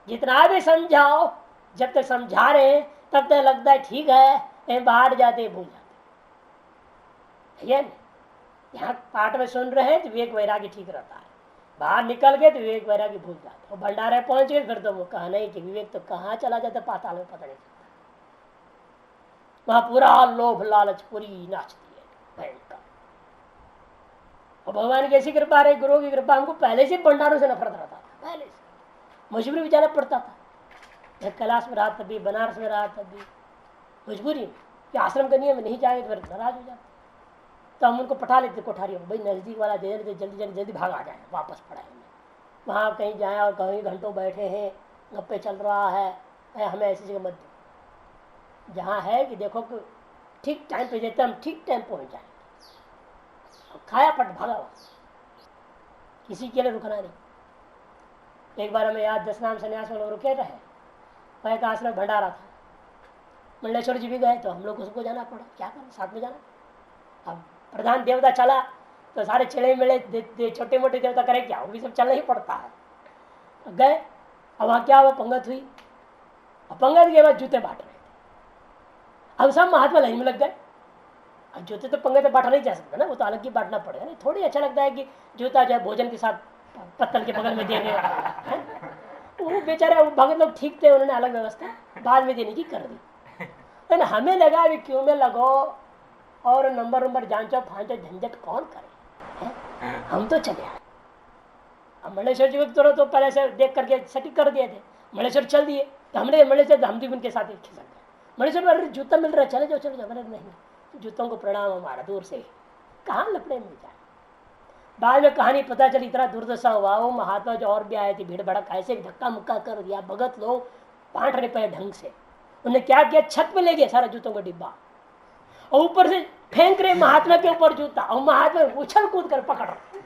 जितना भी समझाओ, जब तक समझा रहे हैं तब तक लगता है ठीक है, बाहर जाते भूल जाते। यहाँ पाठ में सुन रहे हैं तो विवेक वैराग्य ठीक रहता है, बाहर निकल गए तो विवेक वैराग्य भूल जाते। और भंडारे पहुंच गए फिर तो वो कहना ही कि विवेक तो कहाँ चला जाता, पाताल में पता नहीं चलता। वहां पूरा लोभ लालच पूरी नाचती है भयंकर। और भगवान की ऐसी कृपा रही, गुरु की कृपा, हमको पहले से भंडारों से नफरत रहता था, पहले से। मजबूरी में जाना पड़ता था। मैं कैलाश में रहा तब भी, बनारस में रहा तब भी, मजबूरी कि आश्रम का नियम नहीं जाएंगे तो फिर नाराज हो जाते। तो हम उनको पठा लेते कोठारियों में, भाई नज़दीक वाला दे देते, जल्दी जल्दी जल्दी भाग आ जाए वापस पढ़ाई में। वहाँ कहीं जाए और कहीं घंटों बैठे हैं, गप्पे चल रहा है, हमें ऐसी जगह मत दो जहाँ है कि देखो कि ठीक टाइम पे देते हम ठीक टाइम पहुँच जाए, खाया पट भागा वहाँ, किसी के लिए रुकना नहीं। एक बार हमें याद दशनाम संन्यास में लोग रुके रहे, वह एक आश्रम भंडारा था, मंडलेश्वर जी भी गए तो हम लोग उसको जाना पड़ा, क्या करें साथ में जाना। अब प्रधान देवता चला तो सारे चिड़े मिले छोटे मोटे देवता करे क्या, वो भी सब चलना ही पड़ता है। गए, अब वहाँ क्या हुआ, पंगत हुई। अब पंगत के बाद जूते बांट रहे थे, अब सब महात्मा लाइन में लग गए। अब जूते तो पंगत बांटा नहीं जा सकता ना, वो तो अलग ही बांटना पड़ेगा। नहीं थोड़ी अच्छा लगता है कि जूता जो है भोजन के साथ पत्तल के बगल में दे रहे। वो बेचारे वो भगत लोग ठीक थे, उन्होंने अलग व्यवस्था बाद में देने की कर दी। लेकिन हमें लगा अभी क्यों में लगो और नंबर जांचो फांचो झंझट कौन करे, हम तो चले आए। अब मंडलेश्वर जी को तो पहले से देख करके सटिक कर दिए थे, मंडलेश्वर चल दिए तो हमने मंडलेश्वर हम भी उनके साथ एक खिसक गए। मंडलेश्वर अरे जूता मिल रहा है, चले जाओ चले जाओ। मैंने नहीं, जूतों को प्रणाम हमारा दूर से, कहाँ लपड़े मिल जाए। बाद में कहानी पता चली, इतना दुर्दशा हुआ, वो महात्मा जो और भी आए थे भीड़ भड़क, ऐसे धक्का मुक्का कर दिया, भगत लोग बांट नहीं पाए ढंग से। उन्होंने क्या किया, छत पे ले गए सारा जूतों का डिब्बा और ऊपर से फेंक रहे महात्मा के ऊपर जूता, और महात्मा उछल कूद कर पकड़ रहे।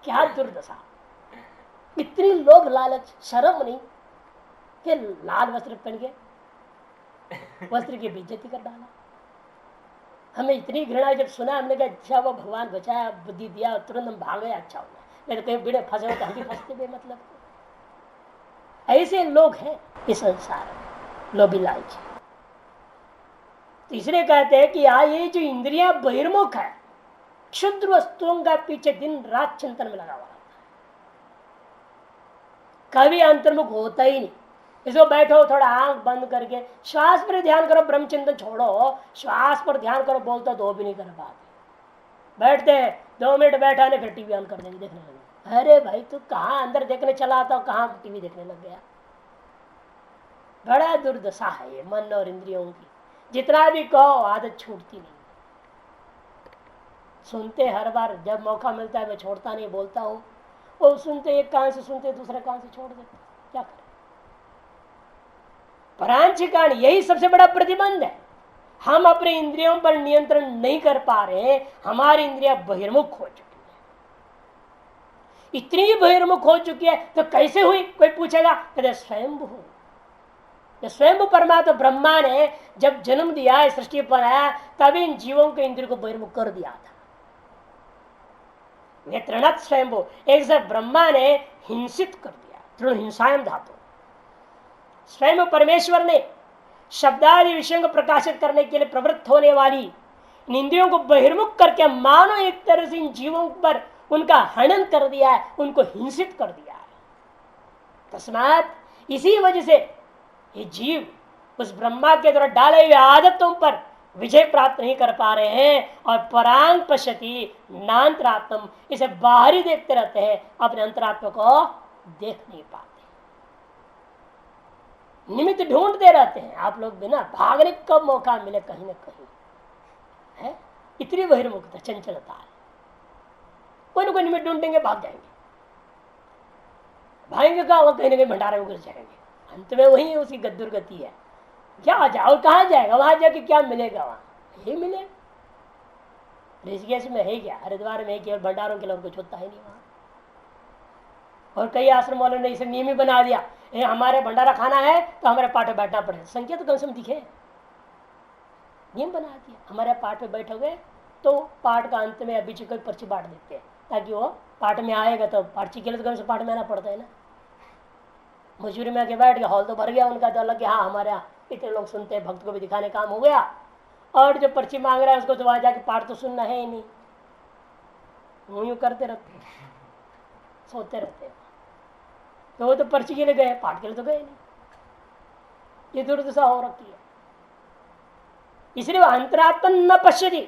क्या दुर्दशा, इतनी लोग लालच, शर्म नहीं कि लाल वस्त्र पहन के वस्त्र की बेइज्जती कर डाला। हमें इतनी घृणा, जब सुना हमने कहा अच्छा वो भगवान बचाया, बुद्धि दिया, तुरंत हम भागे, अच्छा हुआ। नहीं तो कहीं बिड़े फंसे हो तो हम भी फंसते बेमतलब। ऐसे लोग हैं इस संसार में, लोभी लालची। तीसरे कहते हैं कि ये जो इंद्रियां बहिर्मुख है, क्षुद्र वस्तुओं का पीछे दिन रात चिंतन में लगा हुआ है, कभी अंतर्मुख होता ही नहीं। इसको बैठो थोड़ा आंख बंद करके श्वास पर ध्यान करो, ब्रह्म चिंतन छोड़ो, श्वास पर ध्यान करो, बोलता तो भी नहीं कर पाते। बैठते हैं 2 मिनट बैठा नहीं, फिर टीवी ऑन कर देंगे, देखने लगे। अरे भाई तू कहाँ अंदर देखने चला था, कहाँ टीवी देखने लग गया। बड़ा दुर्दशा है ये मन और इंद्रियों की, जितना भी कहो आदत छूटती नहीं। सुनते हर बार, जब मौका मिलता है मैं छोड़ता नहीं, बोलता हूँ। वो सुनते एक कान से सुनते दूसरे कान से छोड़ देते, क्या करें। परांचिकान यही सबसे बड़ा प्रतिबंध है। हम अपने इंद्रियों पर नियंत्रण नहीं कर पा रहे, हमारी इंद्रियां बहिर्मुख हो चुकी है। इतनी बहिर्मुख हो चुकी है तो कैसे हुई, कोई पूछेगा, कहते स्वयं हूं। स्वयं परमात्मा ब्रह्मा ने जब जन्म दिया, सृष्टि पर आया, तभी इन जीवों के इंद्रियों को बहिर्मुख कर दिया था। तृणत स्वयं, एक से ब्रह्मा ने हिंसित कर दिया, तृण हिंसायम धातु। स्वयं परमेश्वर ने शब्दादि विषयों को प्रकाशित करने के लिए प्रवृत्त होने वाली इन इंद्रियों को बहिर्मुख करके मानो एक तरह से इन जीवों पर उनका हनन कर दिया है, उनको हिंसित कर दिया है। तस्मात इसी वजह से ये जीव उस ब्रह्मा के द्वारा डाले हुए आदतों पर विजय प्राप्त नहीं कर पा रहे हैं, और परांग पश्यति नांतरात्म, इसे बाहरी देखते रहते हैं, अपने अंतरात्मा को देख नहीं पाते, निमित्त ढूंढते रहते हैं। आप लोग बिना भागने का मौका मिले कहीं ना कहीं है, इतनी बहिर्मुखता चंचलता है, कोई ना कोई निमित्त ढूंढेंगे, भाग जाएंगे। भागेंगे कहाँ, वो कहीं ना कहीं भंडारे में घुस जाएंगे, अंत में वही उसकी दुर्गति है। क्या जाए और कहाँ जाएगा, वहां जाके क्या मिलेगा, वहां यही मिले। ऋषिकेश में है क्या, हरिद्वार में केवल भंडारों के लिए कुछ होता है नहीं वहां। और कई आश्रम वालों ने इसे नियम ही बना दिया, हमारे भंडारा खाना है तो हमारे पाठ में बैठना पड़ेगा, संख्या तो कम से कम दिखे, नियम बना दिया। हमारे पाठ में बैठोगे तो पाठ का अंत में अभी कोई पर्ची बांट देते हैं, ताकि वो पाठ में आएगा तो पर्ची के लिए तो कम से पाठ में आना पड़ता है ना। मजूरी में आके बैठ गया, हॉल तो भर गया उनका, तो अलग हाँ हमारे यहाँ इतने लोग सुनते हैं, भक्त को भी दिखाने काम हो गया। और जो पर्ची मांग रहा है उसको तो वहां जाके पाठ तो सुनना है ही नहीं, यूं करते रहते, सोते रहते। तो वो तो पर्ची के लिए गए, पाठ के लिए तो गए नहीं। ये दुर्दशा हो रखी है, इसलिए अंतरात्मा न पश्यति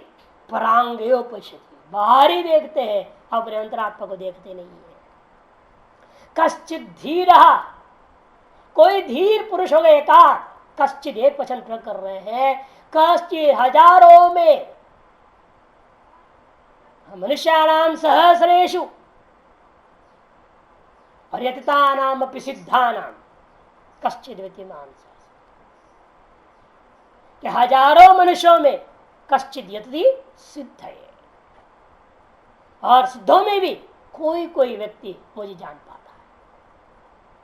परांगयो पश्यति, बाहर ही देखते हैं, अपने अंतरात्मा को देखते नहीं है। कश्चित धीरः कोई धीर पुरुष होगा एकाध, कश्चित एक वचन प्रयोग कर रहे हैं, कश्चित हजारों में, मनुष्याणाम सहस्रेषु और यतितानाम अपि सिद्धानाम कश्चित विद्यमान, कि हजारों मनुष्यों में कश्चित यति सिद्ध है, और सिद्धों में भी कोई कोई व्यक्ति मुझे जान पाता है,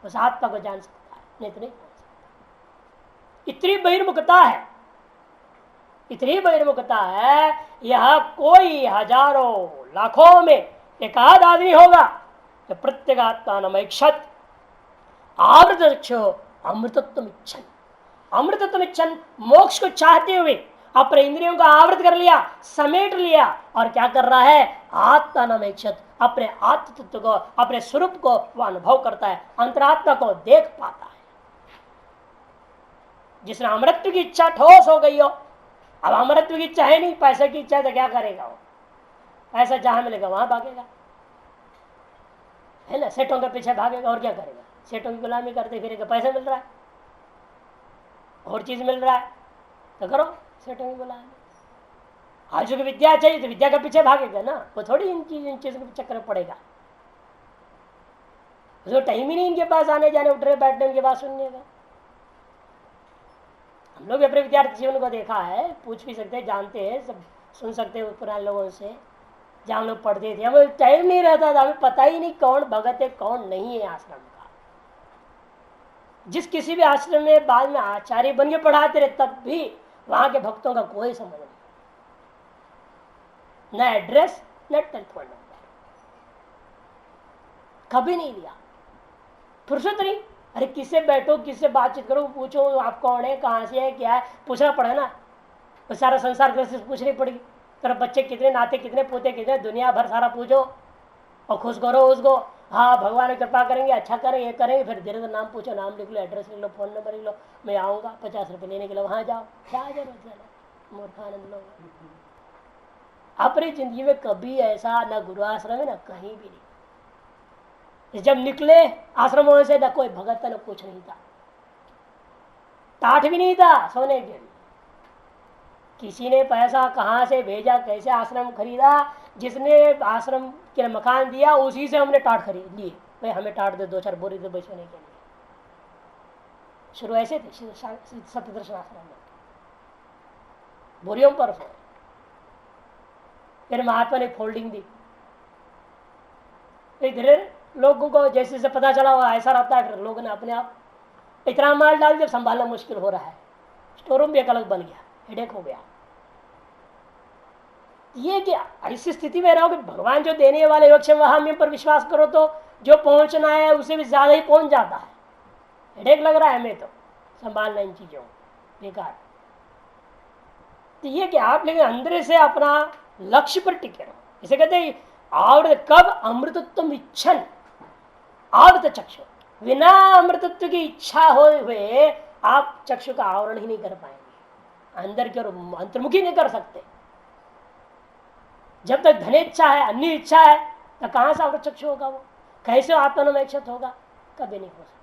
उस आत्मा को जान सकता है, नहीं तो नहीं जान सकता। इतनी बहिर्मुखता है, इतनी बहिर्मुखता है, यह कोई हजारों लाखों में एक आध आदमी होगा तो प्रत्येगात्मा नमैक्षत आवृत अमृतत्व इच्छन, अमृतत्व इच्छन, मोक्ष को चाहते हुए अपने इंद्रियों को आवृत कर लिया, समेट लिया, और क्या कर रहा है, आत्मा नमैक्षत, अपने आत्म तत्व को, अपने स्वरूप को वह अनुभव करता है, अंतरात्मा को देख पाता है। जिसने अमृतत्व की इच्छा ठोस हो गई हो, अब अमृतत्व की इच्छा है नहीं, पैसे की इच्छा है, तो क्या करेगा वो, पैसा जहां मिलेगा वहां भागेगा, है ना, सेठों के पीछे भागेगा, और क्या करेगा, सेठों की गुलामी करते फिरेगा, पैसा मिल रहा है, और चीज मिल रहा है तो करो सेठों की गुलामी। आज जो विद्या चाहिए तो विद्या के पीछे भागेगा ना, वो थोड़ी इन चीजों के चक्कर में पड़ेगा, जो टाइम ही नहीं इनके पास आने जाने, उठने बैठने, उनके बात सुनने का। हम लोग अपने विद्यार्थी जीवन को देखा है, पूछ भी सकते हैं, जानते हैं, सब सुन सकते हैं पुराने लोगों से, जहाँ लोग पढ़ते थे, हमें टाइम नहीं रहता था, हमें पता ही नहीं कौन भगत है कौन नहीं है आश्रम का। जिस किसी भी आश्रम में बाद में आचार्य बन के पढ़ाते रहे, तब भी वहां के भक्तों का कोई संबंध नहीं, न एड्रेस न टेलीफोन नंबर, कभी नहीं लिया, फुर्सत नहीं। अरे किससे बैठो, किससे बातचीत करो, पूछो आप कौन है, कहाँ से है, क्या है, पूछना पड़े ना, तो सारा संसार कैसे पूछनी पड़ेगी, तेरे बच्चे कितने, नाते कितने, पोते कितने, दुनिया भर सारा पूछो और खुश करो उसको, हाँ भगवान कृपा करेंगे, अच्छा करेंगे, ये करेंगे, फिर धीरे धीरे नाम पूछो, नाम लिख लो, एड्रेस लिख लो, फोन नंबर लिख लो, मैं आऊँगा 50 रुपये लेने के लिए, वहाँ जाओ, क्या जरूरत है, मूर्खानंद लोग। अपनी जिंदगी में कभी ऐसा न गुरु आश्रम है, न कहीं भी नहीं। जब निकले आश्रमों से न कोई भगत था, न कुछ नहीं था, टाट भी नहीं था सोने के लिए, किसी ने पैसा कहाँ से भेजा, कैसे आश्रम खरीदा, जिसने आश्रम के मकान दिया उसी से हमने टाट खरीद लिए, भाई हमें टाट दे 2-4 बोरी दे बेचने के लिए। शुरू ऐसे थे सत्यदर्शन आश्रम में, बोरियों पर सो। फिर महात्मा ने फोल्डिंग दी, इधर लोगों को जैसे जैसे पता चला हुआ ऐसा रहता है, फिर लोगों ने अपने आप इतना माल डाल दिया, संभालना मुश्किल हो रहा है, स्टोर रूम भी एक अलग बन गया, हेडेक हो गया। ये क्या ऐसी स्थिति में रहो कि भगवान जो देने वाले योगक्षेम वहां पर विश्वास करो तो जो पहुंचना है उसे भी ज्यादा ही पहुंच जाता है, हेडेक लग रहा है हमें तो संभालना इन चीजों बेकार। तो ये कि आप लेकिन अंदर से अपना लक्ष्य पर टिके रहो, इसे कहते हैं आवृत, कब अमृतत्व इच्छन आवृत चक्षु, बिना अमृतत्व की इच्छा हुए आप चक्षु का आवरण ही नहीं कर पाएंगे, अंदर की ओर अंतर्मुखी नहीं कर सकते। जब तक धनेच्छा है, अन्य इच्छा है, तो कहां से आवृत चक्षु होगा, वो कैसे आत्मनोमेक्षत होगा, कभी नहीं हो सकता।